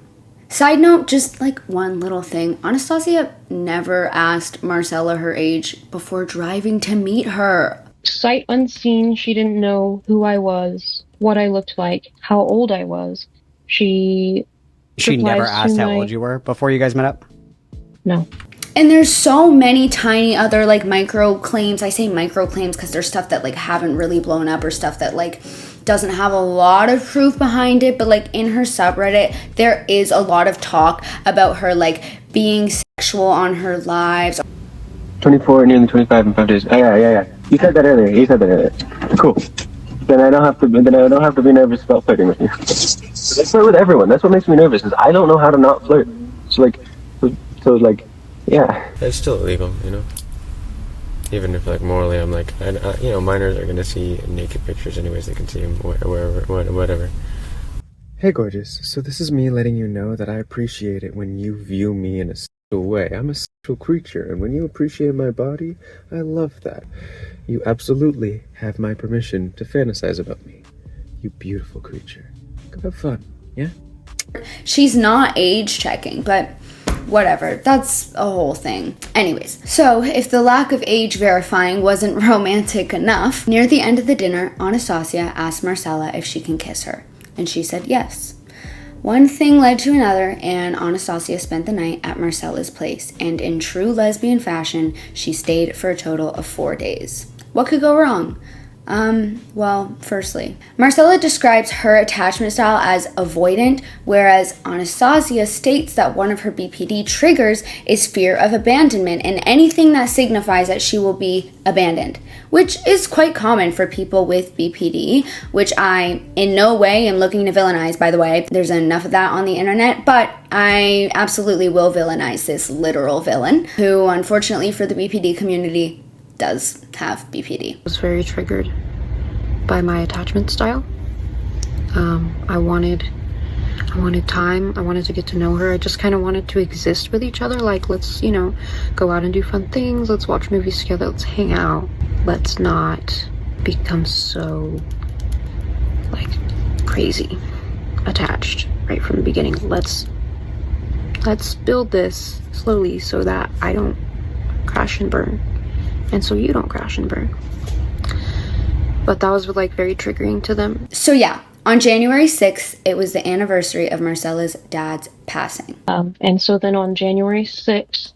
Side note, just like one little thing, Anastasia never asked Marcella her age before driving to meet her. Sight unseen, she didn't know who I was, what I looked like, how old I was. She never asked how old you were before you guys met up? No. And there's so many tiny other like micro claims. I say micro claims because there's stuff that like haven't really blown up, or stuff that like doesn't have a lot of proof behind it. But like in her subreddit, there is a lot of talk about her like being sexual on her lives. 24, nearly 25 in 5 days. Yeah. You said that earlier. Cool. Then I don't have to be nervous about flirting with you. I flirt with everyone. That's what makes me nervous, is I don't know how to not flirt. So yeah. It's still illegal, you know? Even if, like, morally, I'm like, you know, minors are gonna see naked pictures anyways. They can see them wherever, whatever. Hey, gorgeous. So this is me letting you know that I appreciate it when you view me in a sexual way. I'm a sexual creature, and when you appreciate my body, I love that. You absolutely have my permission to fantasize about me. You beautiful creature. Go have fun, yeah? She's not age checking, but whatever, that's a whole thing. Anyways, so if the lack of age verifying wasn't romantic enough, near the end of the dinner, Anastasia asked Marcella if she can kiss her, and she said yes. One thing led to another, and Anastasia spent the night at Marcella's place, and in true lesbian fashion, she stayed for a total of 4 days. What could go wrong? Well, firstly, Marcella describes her attachment style as avoidant, whereas Anastasia states that one of her BPD triggers is fear of abandonment and anything that signifies that she will be abandoned, which is quite common for people with BPD, which I in no way am looking to villainize, by the way. There's enough of that on the internet, but I absolutely will villainize this literal villain, who unfortunately for the BPD community does have BPD. I was very triggered by my attachment style. I wanted time. I wanted to get to know her. I just kind of wanted to exist with each other. Like, let's, you know, go out and do fun things. Let's watch movies together. Let's hang out. Let's not become so, like, crazy attached right from the beginning. Let's build this slowly so that I don't crash and burn. And so you don't crash and burn. But that was like very triggering to them. So yeah, on January 6th, it was the anniversary of Marcella's dad's passing. And so then on January 6th,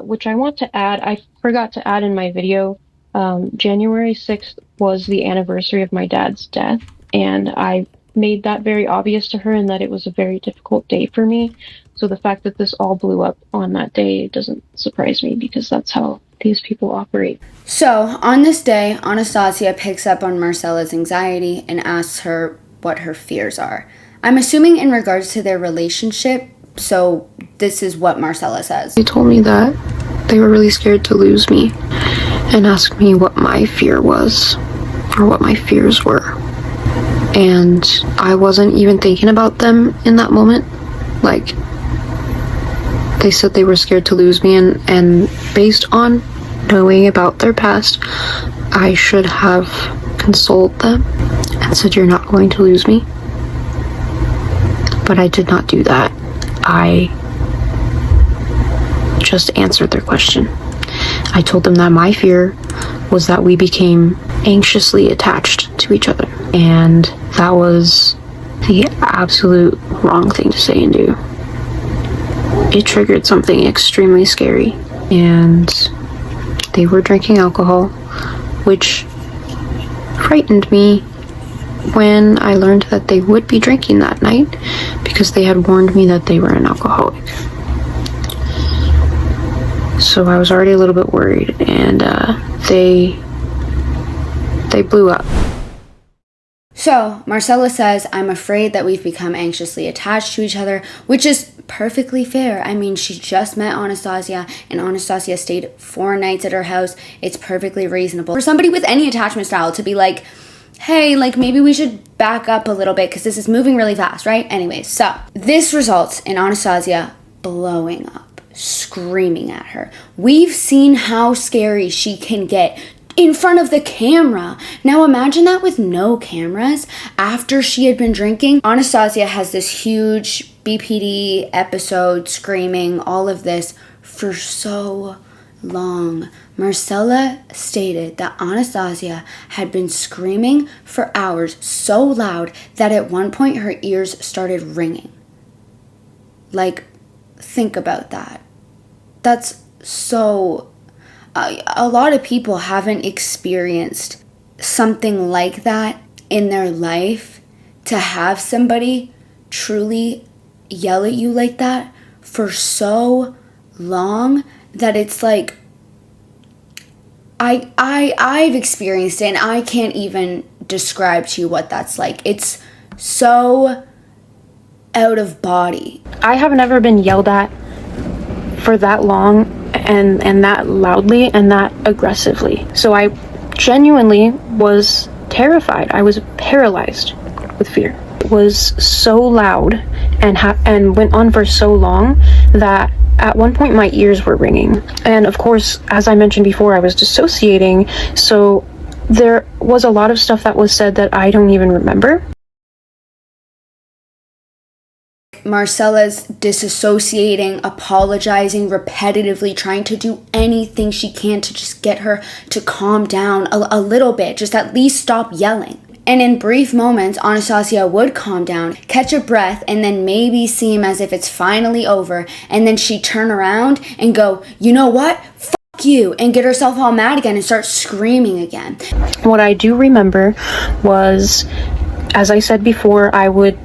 which I want to add, I forgot to add in my video, January 6th was the anniversary of my dad's death. And I made that very obvious to her and that it was a very difficult day for me. So the fact that this all blew up on that day doesn't surprise me because that's how these people operate. So on this day, Anastasia picks up on Marcella's anxiety and asks her what her fears are. I'm assuming in regards to their relationship, so this is what Marcella says. They told me that they were really scared to lose me and asked me what my fear was or what my fears were. And I wasn't even thinking about them in that moment. Like, they said they were scared to lose me, and based on knowing about their past, I should have consoled them and said, you're not going to lose me. But I did not do that. I just answered their question. I told them that my fear was that we became anxiously attached to each other, and that was the absolute wrong thing to say and do. It triggered something extremely scary, and they were drinking alcohol, which frightened me when I learned that they would be drinking that night because they had warned me that they were an alcoholic. So I was already a little bit worried, and they blew up. So Marcella says, I'm afraid that we've become anxiously attached to each other, which is perfectly fair. I mean, she just met Anastasia, and Anastasia stayed 4 nights at her house. It's perfectly reasonable for somebody with any attachment style to be like, hey, like maybe we should back up a little bit because this is moving really fast, right? Anyways, so this results in Anastasia blowing up, screaming at her. We've seen how scary she can get in front of the camera. Now imagine that with no cameras after she had been drinking. Anastasia has this huge BPD episode, screaming, all of this for so long. Marcella stated that Anastasia had been screaming for hours so loud that at one point her ears started ringing. Like, think about that. That's so... a lot of people haven't experienced something like that in their life, to have somebody truly yell at you like that for so long that it's like, I've experienced it and I can't even describe to you what that's like. It's so out of body. I have never been yelled at for that long and that loudly and that aggressively. So I genuinely was terrified. I was paralyzed with fear. It was so loud and went on for so long that at one point my ears were ringing. And of course, as I mentioned before, I was dissociating, so there was a lot of stuff that was said that I don't even remember. Marcella's disassociating, apologizing repetitively, trying to do anything she can to just get her to calm down a little bit, just at least stop yelling. And in brief moments, Anastasia would calm down, catch a breath, and then maybe seem as if it's finally over, and then she'd turn around and go, you know what? Fuck you, and get herself all mad again and start screaming again. What I do remember was, as I said before, I would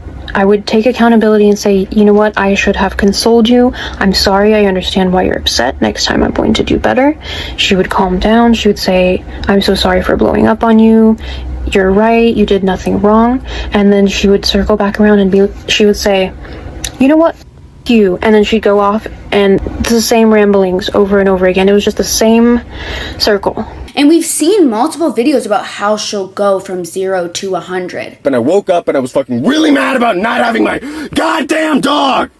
take accountability and say, you know what, I should have consoled you. I'm sorry, I understand why you're upset. Next time I'm going to do better. She would calm down. She would say, I'm so sorry for blowing up on you. You're right, you did nothing wrong. And then she would circle back around and she would say, you know what, you. And then she'd go off, and the same ramblings over and over again. It was just the same circle. And we've seen multiple videos about how she'll go from 0 to 100. And I woke up and I was fucking really mad about not having my goddamn dog!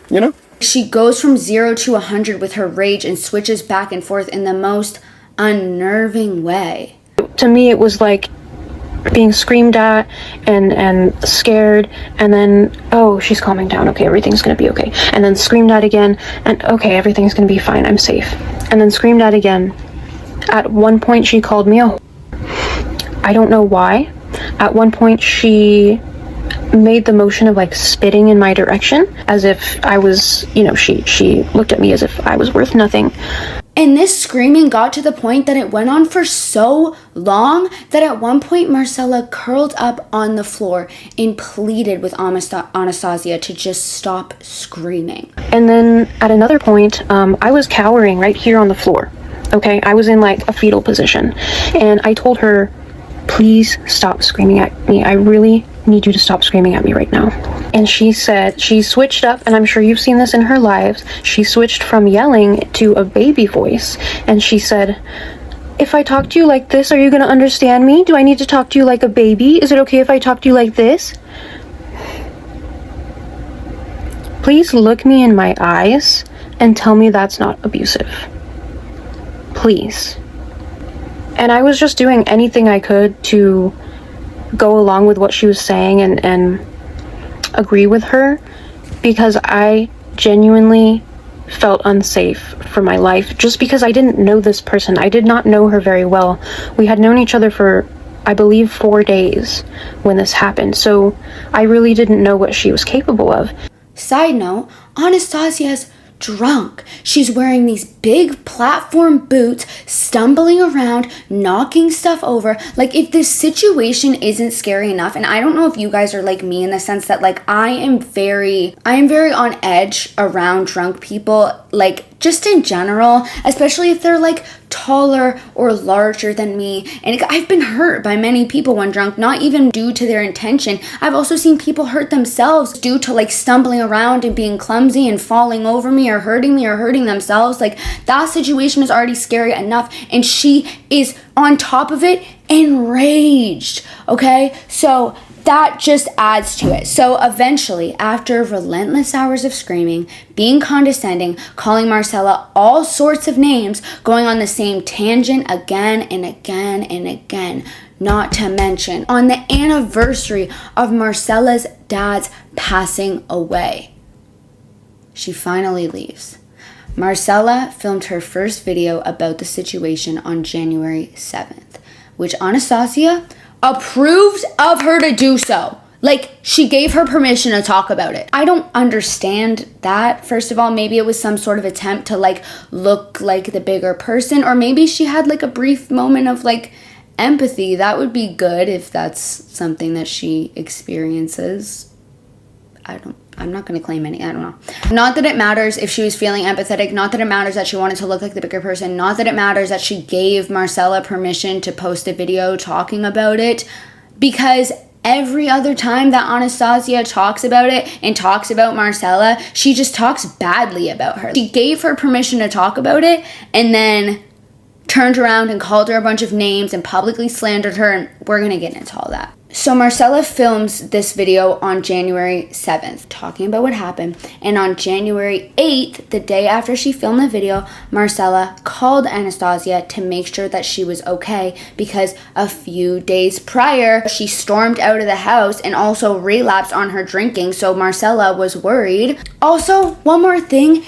You know? She goes from 0 to 100 with her rage and switches back and forth in the most unnerving way. To me, it was like being screamed at and scared, and then, oh, she's calming down, okay, everything's gonna be okay. And then screamed at again, and okay, everything's gonna be fine, I'm safe. And then screamed at again. At one point, she called me a whore. I don't know why. At one point, she made the motion of like spitting in my direction, as if I was, you know, she looked at me as if I was worth nothing. And this screaming got to the point that it went on for so long that at one point Marcella curled up on the floor and pleaded with Anastasia to just stop screaming. And then at another point, I was cowering right here on the floor. Okay, I was in like a fetal position, and I told her, please stop screaming at me. I really need you to stop screaming at me right now. And she said, she switched up, and I'm sure you've seen this in her lives, she switched from yelling to a baby voice, and she said, if I talk to you like this, are you gonna understand me? Do I need to talk to you like a baby? Is it okay if I talk to you like this? Please look me in my eyes and tell me that's not abusive. Please. And I was just doing anything I could to go along with what she was saying and agree with her, because I genuinely felt unsafe for my life, just because I didn't know this person. I did not know her very well. We had known each other for, I believe, 4 days when this happened, so I really didn't know what she was capable of. Side note, Anastasia's drunk. She's wearing these big platform boots, stumbling around, knocking stuff over. Like, if this situation isn't scary enough, and I don't know if you guys are like me in the sense that like I am very on edge around drunk people, like just in general, especially if they're like taller or larger than me. And I've been hurt by many people when drunk, not even due to their intention. I've also seen people hurt themselves due to like stumbling around and being clumsy and falling over me or hurting themselves. Like, that situation is already scary enough, and she is on top of it enraged. Okay, so that just adds to it. So eventually, after relentless hours of screaming, being condescending, calling Marcella all sorts of names, going on the same tangent again and again and again, not to mention on the anniversary of Marcella's dad's passing away, she finally leaves. Marcella filmed her first video about the situation on January 7th, which Anastasia approved of her to do so. Like, she gave her permission to talk about it. I don't understand that. First of all, maybe it was some sort of attempt to like look like the bigger person, or maybe she had like a brief moment of like empathy. That would be good if that's something that she experiences. I'm not going to claim any, I don't know. Not that it matters if she was feeling empathetic, not that it matters that she wanted to look like the bigger person, not that it matters that she gave Marcella permission to post a video talking about it, because every other time that Anastasia talks about it and talks about Marcella, she just talks badly about her. She gave her permission to talk about it and then turned around and called her a bunch of names and publicly slandered her, and we're going to get into all that. So Marcella films this video on January 7th, talking about what happened. And on January 8th, the day after she filmed the video, Marcella called Anastasia to make sure that she was okay, because a few days prior, she stormed out of the house and also relapsed on her drinking, so Marcella was worried. Also, one more thing,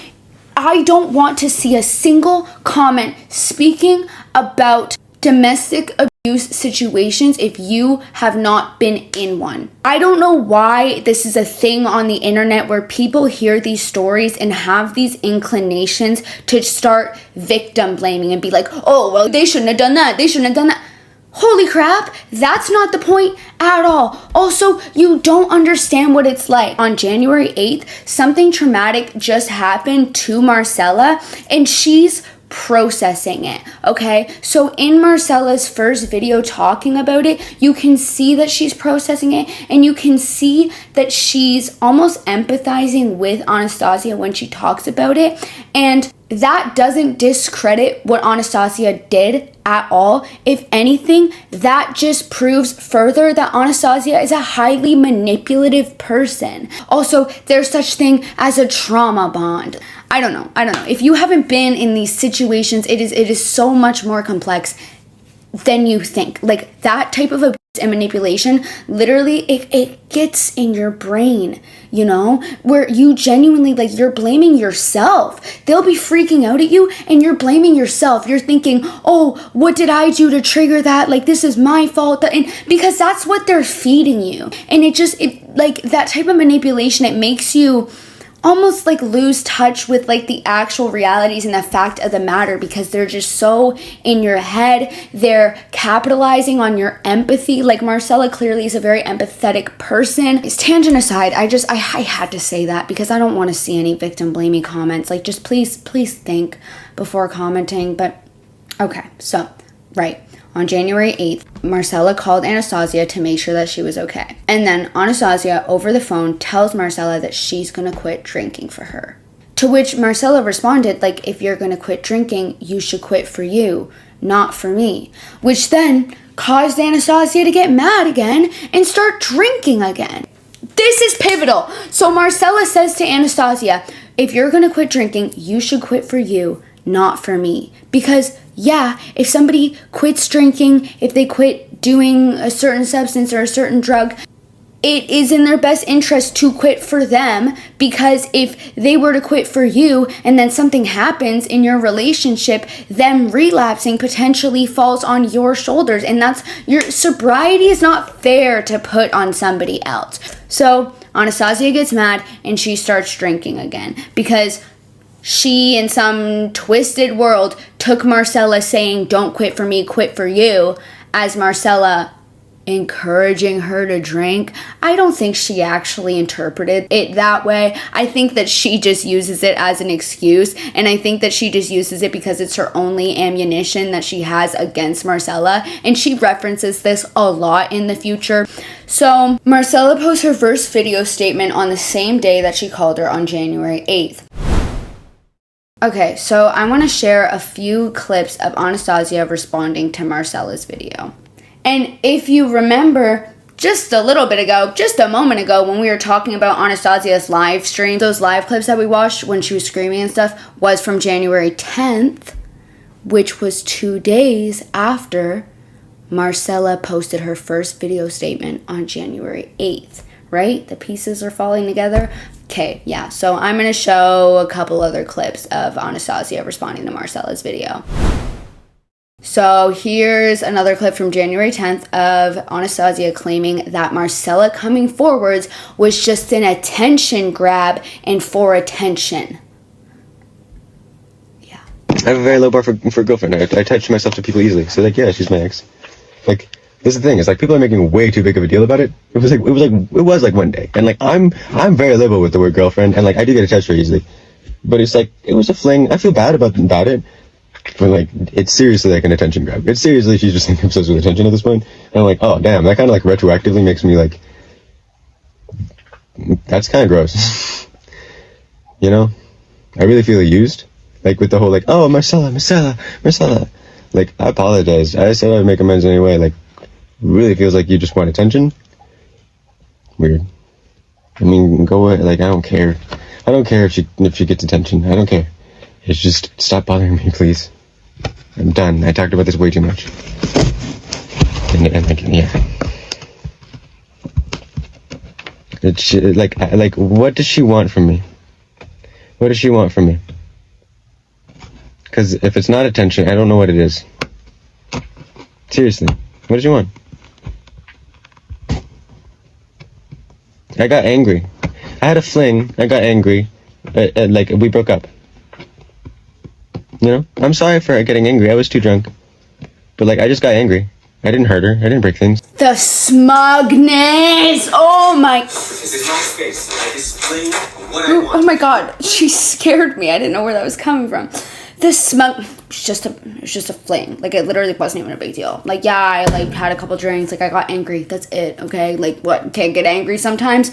I don't want to see a single comment speaking about domestic abuse situations if you have not been in one. I don't know why this is a thing on the internet where people hear these stories and have these inclinations to start victim blaming and be like, oh, well, they shouldn't have done that. They shouldn't have done that. Holy crap, that's not the point at all. Also, you don't understand what it's like. On January 8th, something traumatic just happened to Marcella, and she's processing it, okay? So in Marcella's first video talking about it, you can see that she's processing it, and you can see that she's almost empathizing with Anastasia when she talks about it, and that doesn't discredit what Anastasia did at all. If anything, that just proves further that Anastasia is a highly manipulative person. Also, there's such thing as a trauma bond. I don't know. If you haven't been in these situations, it is so much more complex than you think. Like, that type of abuse and manipulation, literally, it gets in your brain, you know, where you genuinely, like, you're blaming yourself. They'll be freaking out at you and you're blaming yourself. You're thinking, oh, what did I do to trigger that? Like, this is my fault. And because that's what they're feeding you. And it like, that type of manipulation, it makes you almost like lose touch with like the actual realities and the fact of the matter, because they're just so in your head. They're capitalizing on your empathy. Like, Marcella clearly is a very empathetic person. It's tangent aside, I had to say that because I don't want to see any victim blaming comments. Like, just please think before commenting. But okay, so right. On January 8th, Marcella called Anastasia to make sure that she was okay. And then Anastasia, over the phone, tells Marcella that she's gonna quit drinking for her. To which Marcella responded, like, if you're gonna quit drinking, you should quit for you, not for me. Which then caused Anastasia to get mad again and start drinking again. This is pivotal. So Marcella says to Anastasia, if you're gonna quit drinking, you should quit for you, not for me. Because yeah, if somebody quits drinking, if they quit doing a certain substance or a certain drug, it is in their best interest to quit for them, because if they were to quit for you and then something happens in your relationship, them relapsing potentially falls on your shoulders, and that's your sobriety is not fair to put on somebody else. So Anastasia gets mad and she starts drinking again, because she, in some twisted world, took Marcella saying, don't quit for me, quit for you, as Marcella encouraging her to drink. I don't think she actually interpreted it that way. I think that she just uses it as an excuse, and I think that she just uses it because it's her only ammunition that she has against Marcella, and she references this a lot in the future. So Marcella posts her first video statement on the same day that she called her, on January 8th. Okay, so I want to share a few clips of Anastasia responding to Marcella's video. And if you remember, just a little bit ago, just a moment ago, when we were talking about Anastasia's live stream, those live clips that we watched when she was screaming and stuff was from January 10th, which was 2 days after Marcella posted her first video statement on January 8th, right? The pieces are falling together. Okay, yeah, so I'm going to show a couple other clips of Anastasia responding to Marcella's video. So here's another clip from January 10th of Anastasia claiming that Marcella coming forwards was just an attention grab and for attention. Yeah. I have a very low bar for a girlfriend. I attach myself to people easily. So, like, yeah, she's my ex. Like, this is the thing. It's like people are making way too big of a deal about it. It was like one day, and like I'm very liberal with the word girlfriend, and like I do get attached very easily. But it's like it was a fling. I feel bad about it, but like it's seriously like an attention grab. It's seriously she's just obsessed with attention at this point. And I'm like, oh damn, that kind of like retroactively makes me like, that's kind of gross. You know, I really feel used. Like with the whole like, oh Marcella. Like I apologize. I said I'd make amends anyway. Like. Really feels like you just want attention. Weird. I mean, go away. Like I don't care. I don't care if she gets attention. I don't care. It's just stop bothering me, please. I'm done. I talked about this way too much. And like yeah. It's like what does she want from me? What does she want from me? Because if it's not attention, I don't know what it is. Seriously. What did you want? I got angry. I had a fling. I got angry. Like, we broke up. You know? I'm sorry for getting angry. I was too drunk. But, like, I just got angry. I didn't hurt her. I didn't break things. The smugness! Oh my... This is my space. I display what I want. Oh my god, she scared me. I didn't know where that was coming from. The smug... It was just a fling. Like, it literally wasn't even a big deal. Like, yeah, I, like, had a couple drinks. Like, I got angry. That's it, okay? Like, what? Can't get angry sometimes?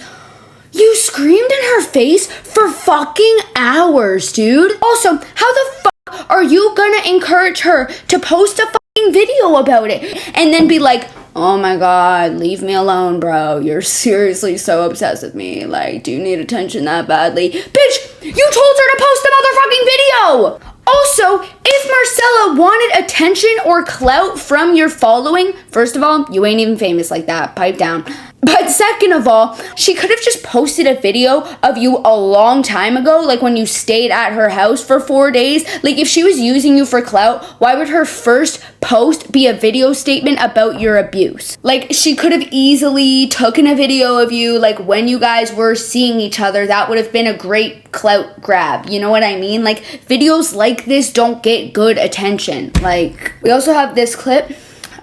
You screamed in her face for fucking hours, dude. Also, how the fuck are you gonna encourage her to post a fucking video about it and then be like, oh my god, leave me alone, bro. You're seriously so obsessed with me. Like, do you need attention that badly? Bitch, you told her to post the motherfucking video! Also, if Marcella wanted attention or clout from your following, first of all, you ain't even famous like that. Pipe down. But second of all, she could have just posted a video of you a long time ago, like when you stayed at her house for 4 days. Like, if she was using you for clout, why would her first post be a video statement about your abuse? Like, she could have easily taken a video of you, like, when you guys were seeing each other. That would have been a great clout grab. You know what I mean? Like, videos like this don't get good attention. Like, we also have this clip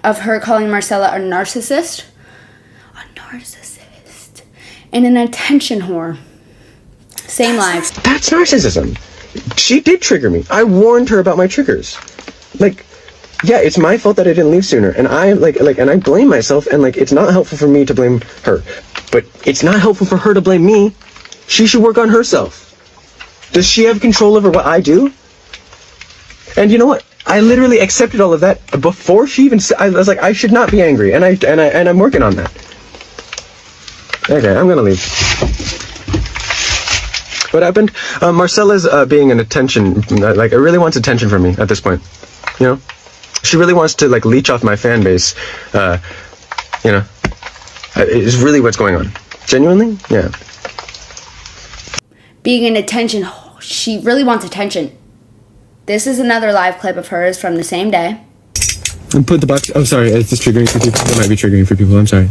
of her calling Marcella a narcissist. And an attention whore. Same lives. That's narcissism. She did trigger me. I warned her about my triggers. Like, yeah, it's my fault that I didn't leave sooner, and I and I blame myself, and like, it's not helpful for me to blame her, but it's not helpful for her to blame me. She should work on herself. Does she have control over what I do? And you know what? I literally accepted all of that before she even. I was like, I should not be angry, and I'm working on that. Okay, I'm gonna leave. What happened? Marcella's being an attention, like, it really wants attention from me at this point. You know? She really wants to, like, leech off my fan base. You know? Is really what's going on. Genuinely? Yeah. Being an attention, she really wants attention. This is another live clip of hers from the same day. And put the box. Oh, sorry. Is this triggering for people? It might be triggering for people. I'm sorry.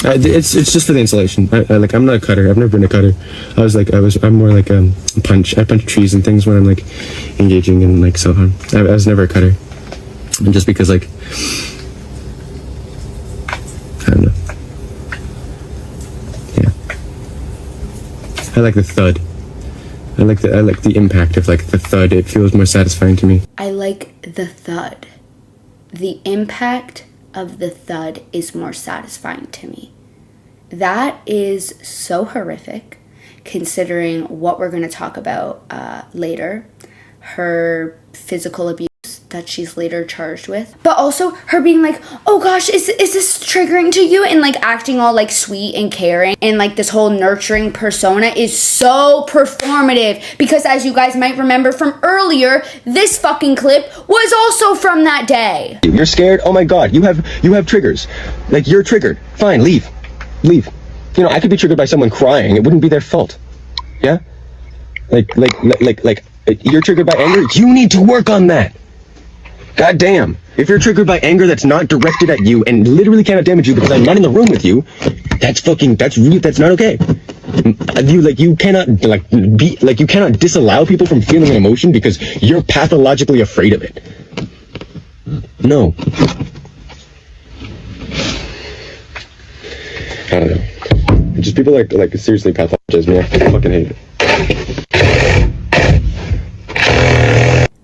It's just for the insulation. I'm not a cutter. I've never been a cutter. I'm more like punch. I punch trees and things when I'm like engaging in like self-harm. I was never a cutter. And just because, like, I don't know. Yeah. I like the thud. I like the impact of, like, the thud. It feels more satisfying to me. I like the thud. The impact of the thud is more satisfying to me. That is so horrific, considering what we're going to talk about later. Her physical abuse that she's later charged with, but also her being like, oh gosh, is this triggering to you, and like acting all like sweet and caring, and like this whole nurturing persona is so performative, because as you guys might remember from earlier, this fucking clip was also from that day. You're scared? Oh my god, you have triggers. Like, you're triggered. Fine, leave. You know, I could be triggered by someone crying. It wouldn't be their fault. Yeah? Like you're triggered by anger? You need to work on that. God damn. If you're triggered by anger that's not directed at you and literally cannot damage you because I'm not in the room with you, that's not okay. You cannot disallow people from feeling an emotion because you're pathologically afraid of it. No. I don't know. Just people like seriously pathologize me. I fucking hate it.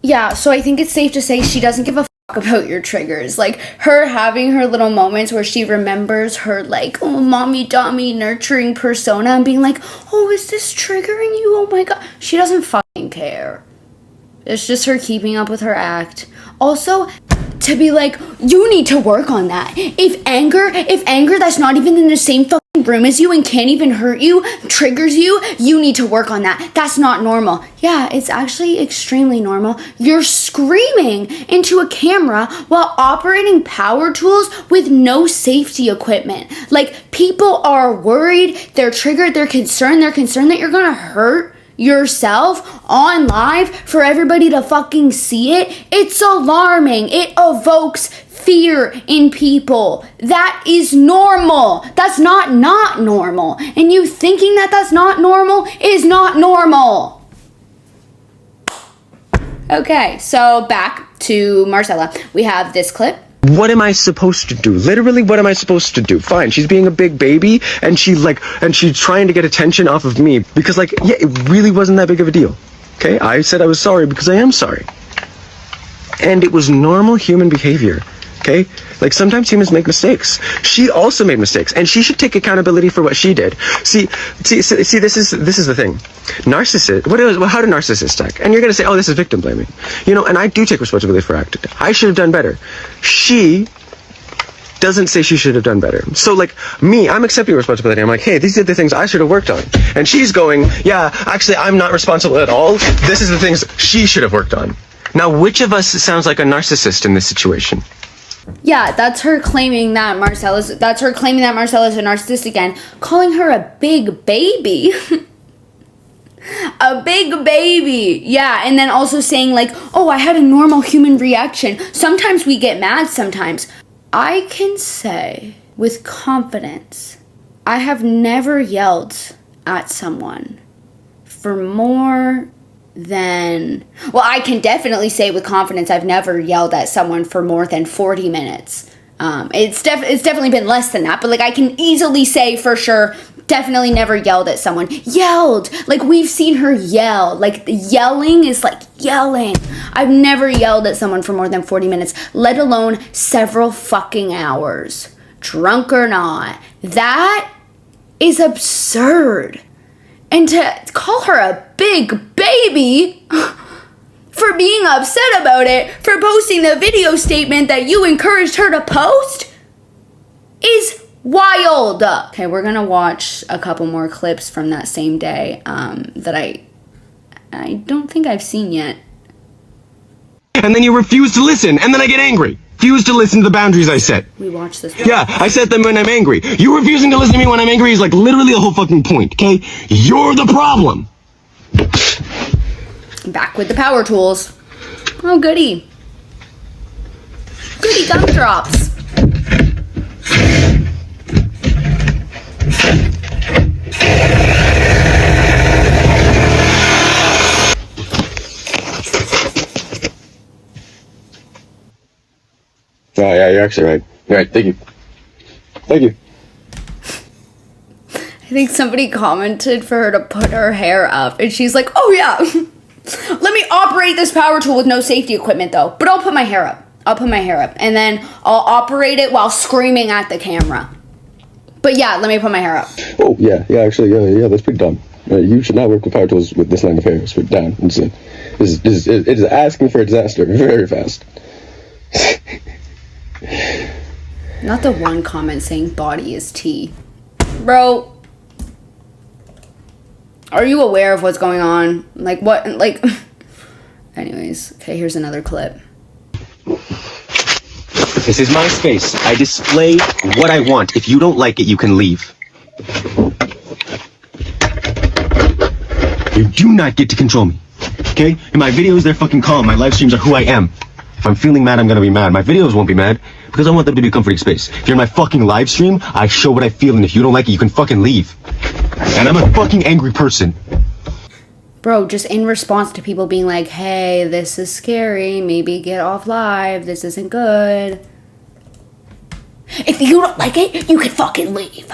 Yeah, so I think it's safe to say she doesn't give a fuck about your triggers. Like, her having her little moments where she remembers her, like, oh, mommy dummy nurturing persona and being like, oh, is this triggering you? Oh my god. She doesn't fucking care. It's just her keeping up with her act. Also, to be like, you need to work on that. If anger that's not even in the same fucking room as you and can't even hurt you, triggers you, you need to work on that. That's not normal. Yeah, it's actually extremely normal. You're screaming into a camera while operating power tools with no safety equipment. Like, people are worried, they're triggered, they're concerned that you're gonna hurt yourself on live for everybody to fucking see it, it's alarming. It evokes fear in people. That is normal. That's not normal. And you thinking that that's not normal is not normal. Okay, so back to Marcella. We have this clip. What am I supposed to do? Literally, what am I supposed to do? Fine, she's being a big baby, and she's trying to get attention off of me, because yeah, it really wasn't that big of a deal. Okay, I said I was sorry because I am sorry. And it was normal human behavior. Okay? Like, sometimes humans make mistakes. She also made mistakes, and she should take accountability for what she did. See, this is the thing. How do narcissists act? And you're gonna say, oh, this is victim blaming. You know, and I do take responsibility for acting. I should have done better. She doesn't say she should have done better. So, like, me, I'm accepting responsibility. I'm like, hey, these are the things I should have worked on. And she's going, yeah, actually, I'm not responsible at all. This is the things she should have worked on. Now, which of us sounds like a narcissist in this situation? Yeah, that's her claiming that Marcella's a narcissist again, calling her a big baby. A big baby. Yeah, and then also saying like, oh, I had a normal human reaction. Sometimes we get mad sometimes. I can say with confidence, I have never yelled at someone for more than, well, I can definitely say with confidence I've never yelled at someone for more than 40 minutes. It's definitely been less than that, but like I can easily say for sure, definitely never yelled at someone. Yelled! Like, we've seen her yell. Like, yelling is like yelling. I've never yelled at someone for more than 40 minutes, let alone several fucking hours. Drunk or not. That is absurd. And to call her a big baby for being upset about it, for posting the video statement that you encouraged her to post, is wild. Okay, we're gonna watch a couple more clips from that same day that I don't think I've seen yet. And then you refuse to listen, and then I get angry. Refuse to listen to the boundaries I set. We watched this. Yeah, I set them when I'm angry. You refusing to listen to me when I'm angry is like literally the whole fucking point, okay? You're the problem. Back with the power tools. Oh, goody. Goody gumdrops. Oh, yeah, you're actually right. You're right, thank you. Thank you. I think somebody commented for her to put her hair up, and she's like, oh yeah, let me operate this power tool with no safety equipment though, but I'll put my hair up. And then I'll operate it while screaming at the camera. But yeah, let me put my hair up. Oh, yeah, actually, yeah, that's pretty dumb. You should not work with power tools with this length of hair. It's down. It is asking for a disaster very fast. Not the one comment saying body is tea. Bro, are you aware of what's going on? Like, what? Like, anyways, okay, here's another clip. This is my space. I display what I want. If you don't like it, you can leave. You do not get to control me. Okay? In my videos, they're fucking calm. My live streams are who I am. If I'm feeling mad, I'm gonna be mad. My videos won't be mad because I want them to be a comforting space. If you're in my fucking live stream, I show what I feel, and if you don't like it, you can fucking leave. And I'm a fucking angry person. Bro, just in response to people being like, hey, this is scary, maybe get off live, this isn't good. If you don't like it, you can fucking leave.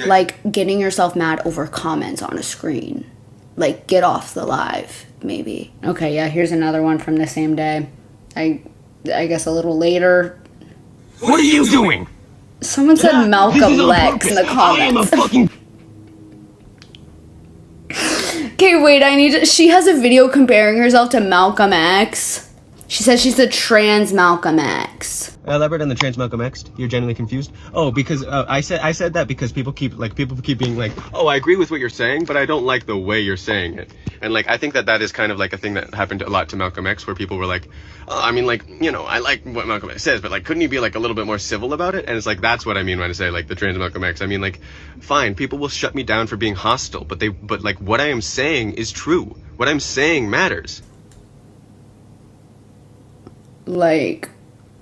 Like, getting yourself mad over comments on a screen. Like, get off the live, maybe. Okay, yeah, here's another one from the same day. I guess a little later. What are you doing? Someone said Malcolm Lex in the comments. I am a fucking... Okay, wait, she has a video comparing herself to Malcolm X. She says she's a trans Malcolm X. Elaborate on the trans Malcolm X. You're genuinely confused. Oh, because I said that because people keep being like, oh, I agree with what you're saying, but I don't like the way you're saying it. And like, I think that is kind of like a thing that happened a lot to Malcolm X, where people were like, oh, I mean, like, you know, I like what Malcolm X says, but like, couldn't you be like a little bit more civil about it? And it's like, that's what I mean when I say like the trans Malcolm X. I mean, like, fine, people will shut me down for being hostile, but like what I am saying is true. What I'm saying matters. Like,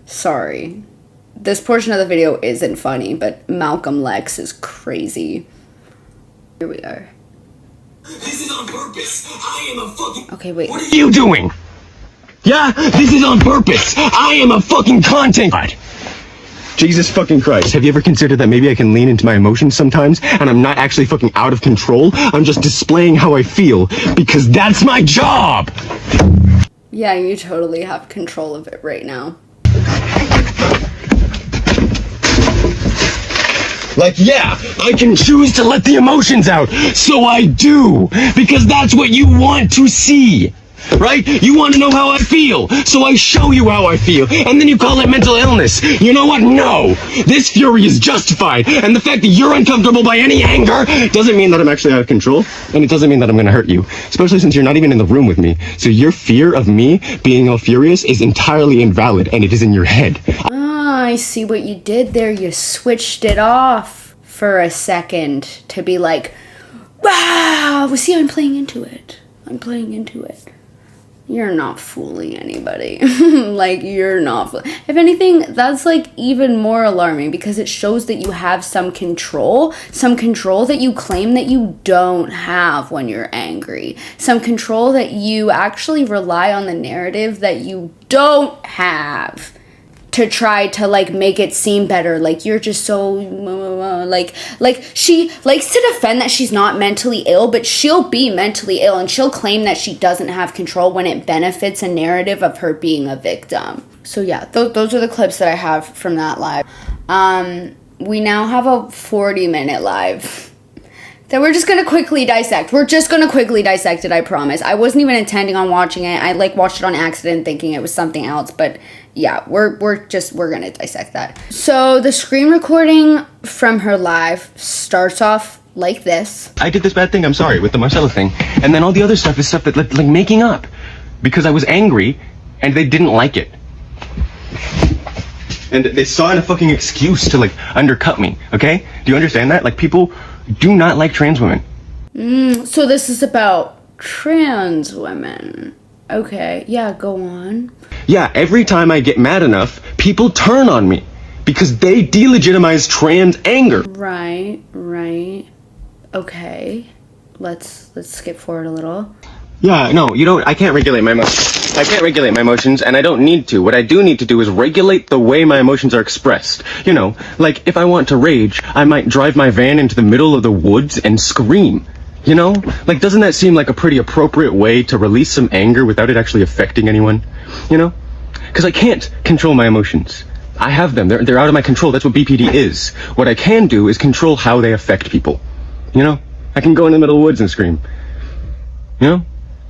sorry. This portion of the video isn't funny, but Malcolm Lex is crazy. Here we are. This is on purpose. I am a fucking... Okay, wait. What are you doing? Yeah, this is on purpose. I am a fucking content... Jesus fucking Christ. Have you ever considered that maybe I can lean into my emotions sometimes and I'm not actually fucking out of control? I'm just displaying how I feel because that's my job! Yeah, you totally have control of it right now. Like, yeah, I can choose to let the emotions out, so I do, because that's what you want to see, right? You want to know how I feel, so I show you how I feel, and then you call it mental illness. You know what? No, this fury is justified, and the fact that you're uncomfortable by any anger doesn't mean that I'm actually out of control, and it doesn't mean that I'm going to hurt you, especially since you're not even in the room with me. So your fear of me being all furious is entirely invalid, and it is in your head. I see what you did there. You switched it off for a second to be like, wow, see, I'm playing into it. I'm playing into it. You're not fooling anybody. Like, you're not. If anything, that's like even more alarming because it shows that you have some control that you claim that you don't have when you're angry. Some control that you actually rely on the narrative that you don't have to try to like make it seem better, like you're just so like she likes to defend that she's not mentally ill, but she'll be mentally ill and she'll claim that she doesn't have control when it benefits a narrative of her being a victim. So yeah, those are the clips that I have from that live. We now have a 40-minute live that we're just gonna quickly dissect. We're just gonna quickly dissect it, I promise. I wasn't even intending on watching it. I like watched it on accident thinking it was something else, but yeah, we're gonna dissect that. So the screen recording from her live starts off like this. I did this bad thing, I'm sorry, with the Marcella thing. And then all the other stuff is stuff that like making up. Because I was angry and they didn't like it. And they saw it a fucking excuse to like undercut me, okay? Do you understand that? Like, people do not like trans women. So this is about trans women. Okay, yeah, go on. Yeah, every time I get mad enough, people turn on me because they delegitimize trans anger. Right. Okay. Let's skip forward a little. Yeah, no, you don't. I can't regulate my emotions. I can't regulate my emotions, and I don't need to. What I do need to do is regulate the way my emotions are expressed. You know, like if I want to rage, I might drive my van into the middle of the woods and scream. You know? Like, doesn't that seem like a pretty appropriate way to release some anger without it actually affecting anyone? You know? Because I can't control my emotions. I have them. They're out of my control. That's what BPD is. What I can do is control how they affect people. You know? I can go in the middle of the woods and scream. You know?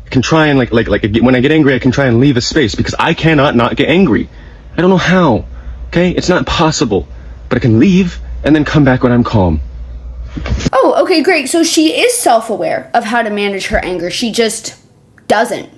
I can try and, like when I get angry, I can try and leave a space because I cannot not get angry. I don't know how. Okay? It's not possible. But I can leave and then come back when I'm calm. Oh, okay, great. So she is self-aware of how to manage her anger. She just doesn't.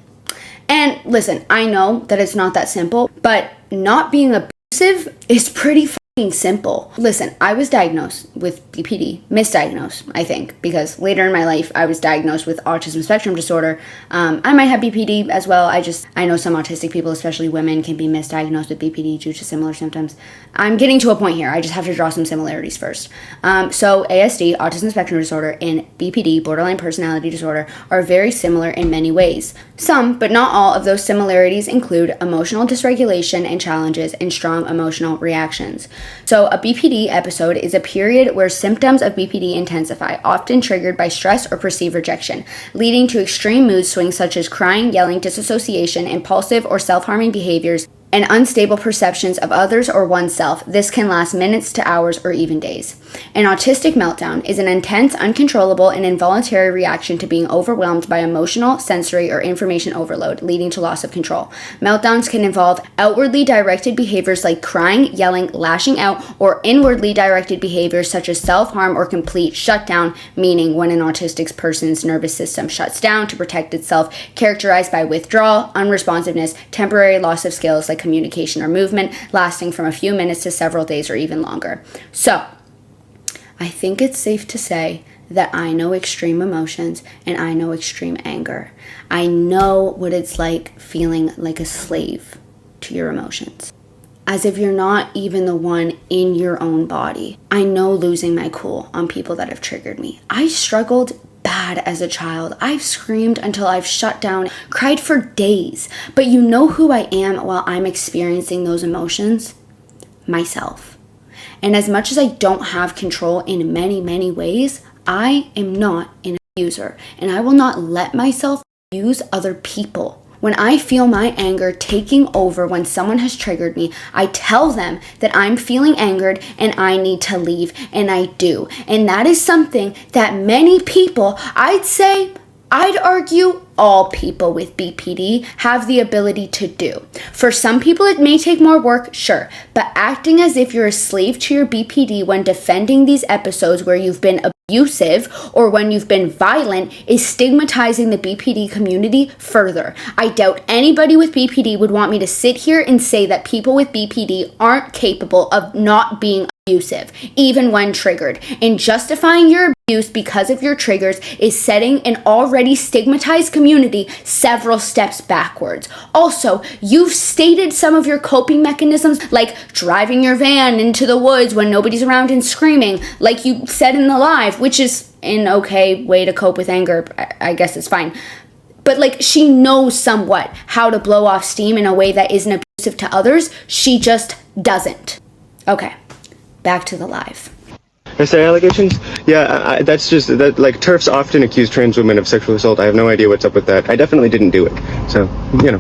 And listen, I know that it's not that simple, but not being abusive is pretty fucking simple. Listen, I was diagnosed with BPD, misdiagnosed, I think, because later in my life, I was diagnosed with autism spectrum disorder. I might have BPD as well. I know some autistic people, especially women, can be misdiagnosed with BPD due to similar symptoms. I'm getting to a point here. I just have to draw some similarities first. So ASD, autism spectrum disorder, and BPD, borderline personality disorder, are very similar in many ways. Some, but not all, of those similarities include emotional dysregulation and challenges and strong emotional reactions. So a BPD episode is a period where symptoms of BPD intensify, often triggered by stress or perceived rejection, leading to extreme mood swings such as crying, yelling, disassociation, impulsive or self-harming behaviors, and unstable perceptions of others or oneself. This can last minutes to hours or even days. An autistic meltdown is an intense, uncontrollable, and involuntary reaction to being overwhelmed by emotional, sensory, or information overload, leading to loss of control. Meltdowns can involve outwardly directed behaviors like crying, yelling, lashing out, or inwardly directed behaviors such as self-harm or complete shutdown, meaning when an autistic person's nervous system shuts down to protect itself, characterized by withdrawal, unresponsiveness, temporary loss of skills like communication or movement, lasting from a few minutes to several days or even longer. So, I think it's safe to say that I know extreme emotions and I know extreme anger. I know what it's like feeling like a slave to your emotions, as if you're not even the one in your own body. I know losing my cool on people that have triggered me. I struggled bad as a child. I've screamed until I've shut down, cried for days. But you know who I am while I'm experiencing those emotions? Myself. And as much as I don't have control in many, many ways, I am not an abuser, and I will not let myself abuse other people. When I feel my anger taking over when someone has triggered me, I tell them that I'm feeling angered and I need to leave, and I do. And that is something that many people, I'd argue all people with BPD have the ability to do. For some people it may take more work, sure, but acting as if you're a slave to your BPD when defending these episodes where you've been abusive or when you've been violent is stigmatizing the BPD community further. I doubt anybody with BPD would want me to sit here and say that people with BPD aren't capable of not being abusive, even when triggered. And justifying your abuse because of your triggers is setting an already stigmatized community several steps backwards. Also, you've stated some of your coping mechanisms, like driving your van into the woods when nobody's around and screaming, like you said in the live, which is an okay way to cope with anger. I guess it's fine. But like, she knows somewhat how to blow off steam in a way that isn't abusive to others. She just doesn't. Okay. Back to the live. SA allegations? Yeah, that's just, that, like, TERFs often accuse trans women of sexual assault. I have no idea what's up with that. I definitely didn't do it. So, you know.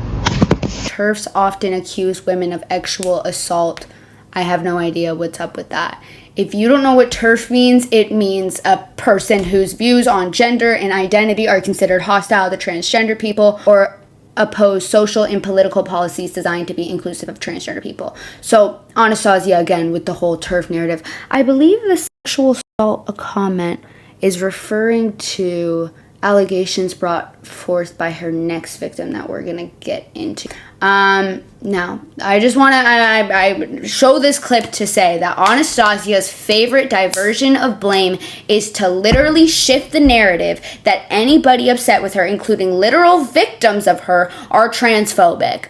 TERFs often accuse women of sexual assault. I have no idea what's up with that. If you don't know what TERF means, it means a person whose views on gender and identity are considered hostile to transgender people or oppose social and political policies designed to be inclusive of transgender people. So, Anastasia, again, with the whole TERF narrative, I believe the sexual assault comment is referring to allegations brought forth by her next victim that we're gonna get into. Now, I just want to I show this clip to say that Anastasia's favorite diversion of blame is to literally shift the narrative that anybody upset with her, including literal victims of her, are transphobic.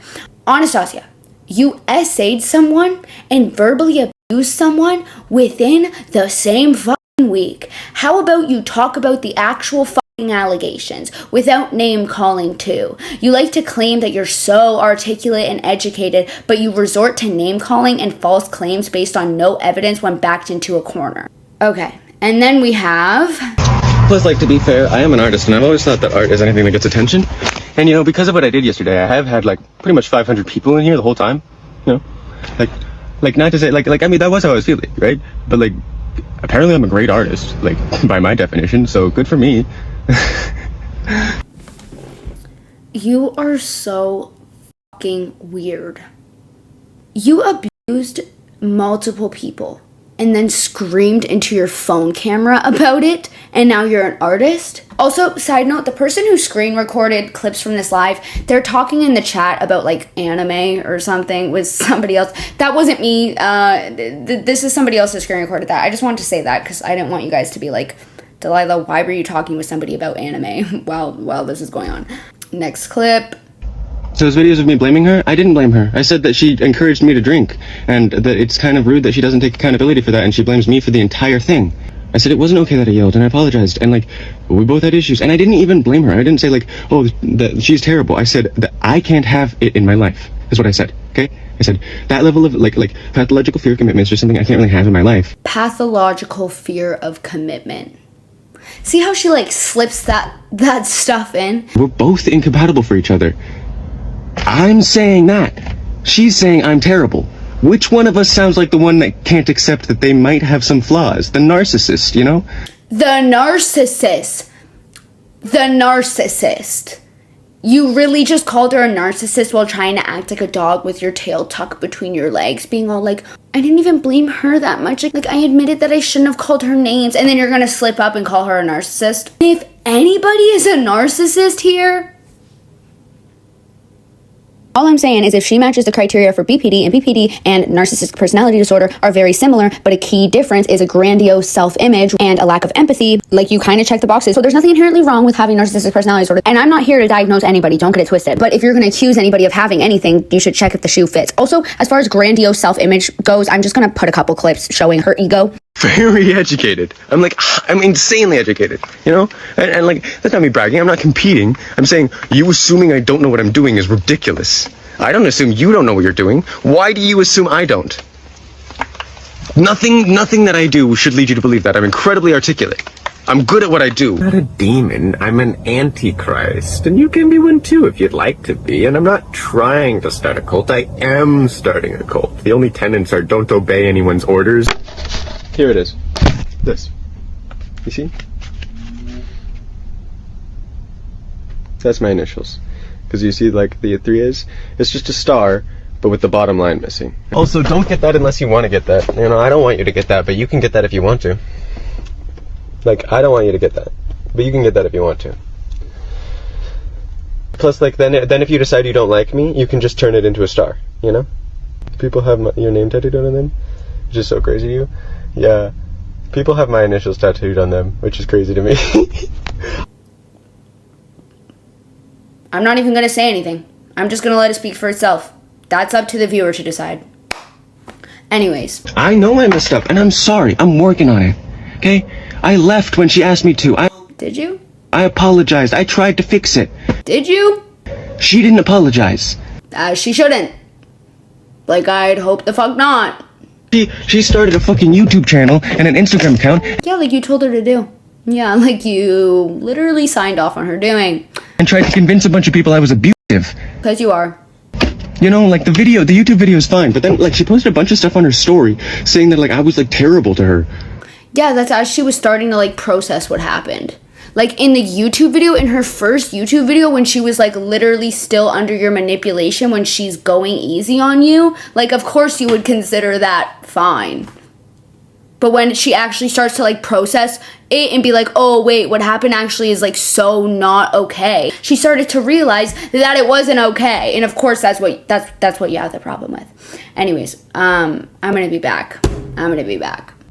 Anastasia, you essayed someone and verbally abused someone within the same fucking week. How about you talk about the actual allegations without name calling too? You like to claim that you're so articulate and educated, but you resort to name calling and false claims based on no evidence when backed into a corner. Okay, and then we have... Plus, like, to be fair, I am an artist, and I've always thought that art is anything that gets attention. And, you know, because of what I did yesterday, I have had, like, pretty much 500 people in here the whole time, you know? Like, not to say, like, I mean, that was how I was feeling, right? But, like, apparently I'm a great artist, like, by my definition, so good for me. You are so fucking weird. You abused multiple people and then screamed into your phone camera about it, and now you're an artist? Also, side note, the person who screen recorded clips from this live, they're talking in the chat about like anime or something with somebody else. That wasn't me. This is somebody else who screen recorded that. I just wanted to say that because I didn't want you guys to be like, Delilah, why were you talking with somebody about anime while this is going on? Next clip. So those videos of me blaming her, I didn't blame her. I said that she encouraged me to drink, and that it's kind of rude that she doesn't take accountability for that, and she blames me for the entire thing. I said it wasn't okay that I yelled, and I apologized, and like, we both had issues, and I didn't even blame her. I didn't say like, oh, that she's terrible. I said that I can't have it in my life, is what I said, okay? I said, that level of like pathological fear of commitment is just something I can't really have in my life. Pathological fear of commitment. See how she like slips that stuff in? We're both incompatible for each other. I'm saying that. She's saying I'm terrible. Which one of us sounds like the one that can't accept that they might have some flaws? The narcissist, you know? The narcissist. The narcissist. You really just called her a narcissist while trying to act like a dog with your tail tucked between your legs, being all like, I didn't even blame her that much. Like, I admitted that I shouldn't have called her names. And then you're gonna slip up and call her a narcissist. If anybody is a narcissist here, all I'm saying is if she matches the criteria for BPD, and BPD and narcissistic personality disorder are very similar, but a key difference is a grandiose self-image and a lack of empathy, like you kind of check the boxes. So there's nothing inherently wrong with having narcissistic personality disorder. And I'm not here to diagnose anybody, don't get it twisted. But if you're going to accuse anybody of having anything, you should check if the shoe fits. Also, as far as grandiose self-image goes, I'm just going to put a couple clips showing her ego. Very educated. I'm insanely educated, you know? And like, that's not me bragging, I'm not competing. I'm saying, you assuming I don't know what I'm doing is ridiculous. I don't assume you don't know what you're doing. Why do you assume I don't? Nothing that I do should lead you to believe that. I'm incredibly articulate. I'm good at what I do. I'm not a demon, I'm an antichrist. And you can be one too if you'd like to be. And I'm not trying to start a cult, I am starting a cult. The only tenets are don't obey anyone's orders. Here it is. This. You see? That's my initials. Because you see, like, the 3 is? It's just a star, but with the bottom line missing. Also, don't get that unless you want to get that. You know, I don't want you to get that, but you can get that if you want to. Like, I don't want you to get that, but you can get that if you want to. Plus, like, then if you decide you don't like me, you can just turn it into a star, you know? People have your name tattooed on them, which is so crazy to you. Yeah, people have my initials tattooed on them, which is crazy to me. I'm not even going to say anything. I'm just going to let it speak for itself. That's up to the viewer to decide. Anyways. I know I messed up, and I'm sorry. I'm working on it, okay? I left when she asked me to. Did you? I apologized. I tried to fix it. Did you? She didn't apologize. She shouldn't. Like, I'd hope the fuck not. She started a fucking YouTube channel and an Instagram account. Yeah, like you told her to do. Yeah, like you literally signed off on her doing. And tried to convince a bunch of people I was abusive. Because you are. You know, like the YouTube video is fine, but then like she posted a bunch of stuff on her story saying that like I was like terrible to her. Yeah, that's as she was starting to like process what happened. Like in the YouTube video, in her first YouTube video, when she was like literally still under your manipulation, when she's going easy on you, like of course you would consider that fine. But when she actually starts to like process it and be like, oh wait, what happened actually is like so not okay, she started to realize that it wasn't okay. And of course that's what you have the problem with. Anyways, I'm gonna be back.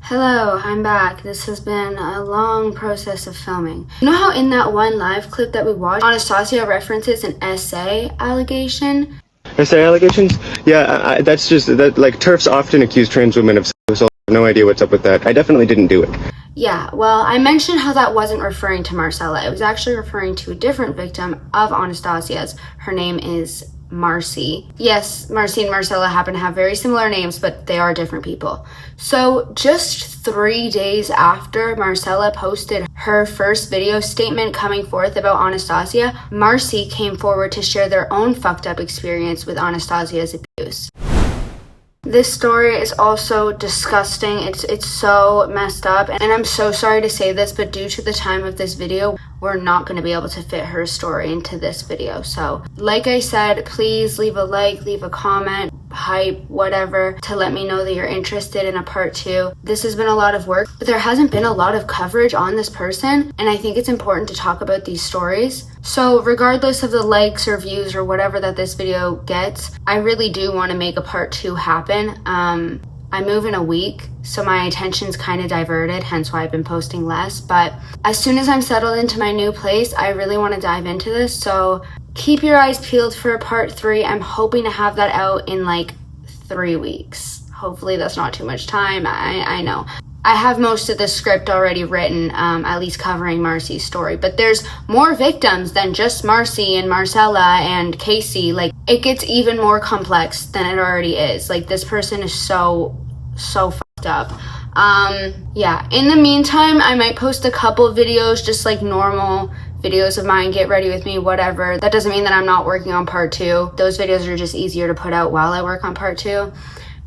Hello, I'm back. This has been a long process of filming. You know how in that one live clip that we watched, Anastasia references an essay allegation? Essay allegations? Yeah, that's just, that like TERFs often accuse trans women of sex, so I have no idea what's up with that. I definitely didn't do it. Yeah, well, I mentioned how that wasn't referring to Marcella. It was actually referring to a different victim of Anastasia's. Her name is Marcy. Yes, Marcy and Marcella happen to have very similar names, but they are different people. So just 3 days after Marcella posted her first video statement coming forth about Anastasia, Marcy came forward to share their own fucked up experience with Anastasia's abuse. This story is also disgusting. It's so messed up, and I'm so sorry to say this, but due to the time of this video, we're not going to be able to fit her story into this video. So like I said, please leave a like, leave a comment, hype, whatever, to let me know that you're interested in a part 2. This has been a lot of work, but there hasn't been a lot of coverage on this person, and I think it's important to talk about these stories. So regardless of the likes or views or whatever that this video gets, I really do want to make a part 2 happen. I move in a week, so my attention's kind of diverted, hence why I've been posting less. But as soon as I'm settled into my new place, I really want to dive into this. So keep your eyes peeled for part 3. I'm hoping to have that out in like 3 weeks. Hopefully that's not too much time. I know. I have most of the script already written, at least covering Marcy's story. But there's more victims than just Marcy and Marcella and Casey. Like, it gets even more complex than it already is. Like, this person is so fucked up. Yeah, in the meantime, I might post a couple videos, just like normal videos of mine, get ready with me, whatever. That doesn't mean that I'm not working on part 2. Those videos are just easier to put out while I work on part 2.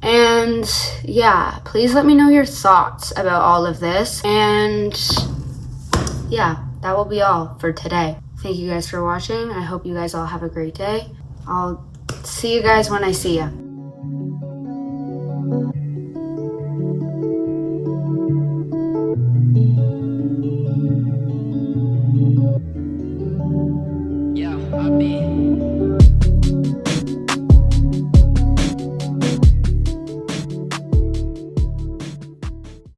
And yeah, please let me know your thoughts about all of this. And yeah, that will be all for today. Thank you guys for watching. I hope you guys all have a great day. I'll see you guys when I see you.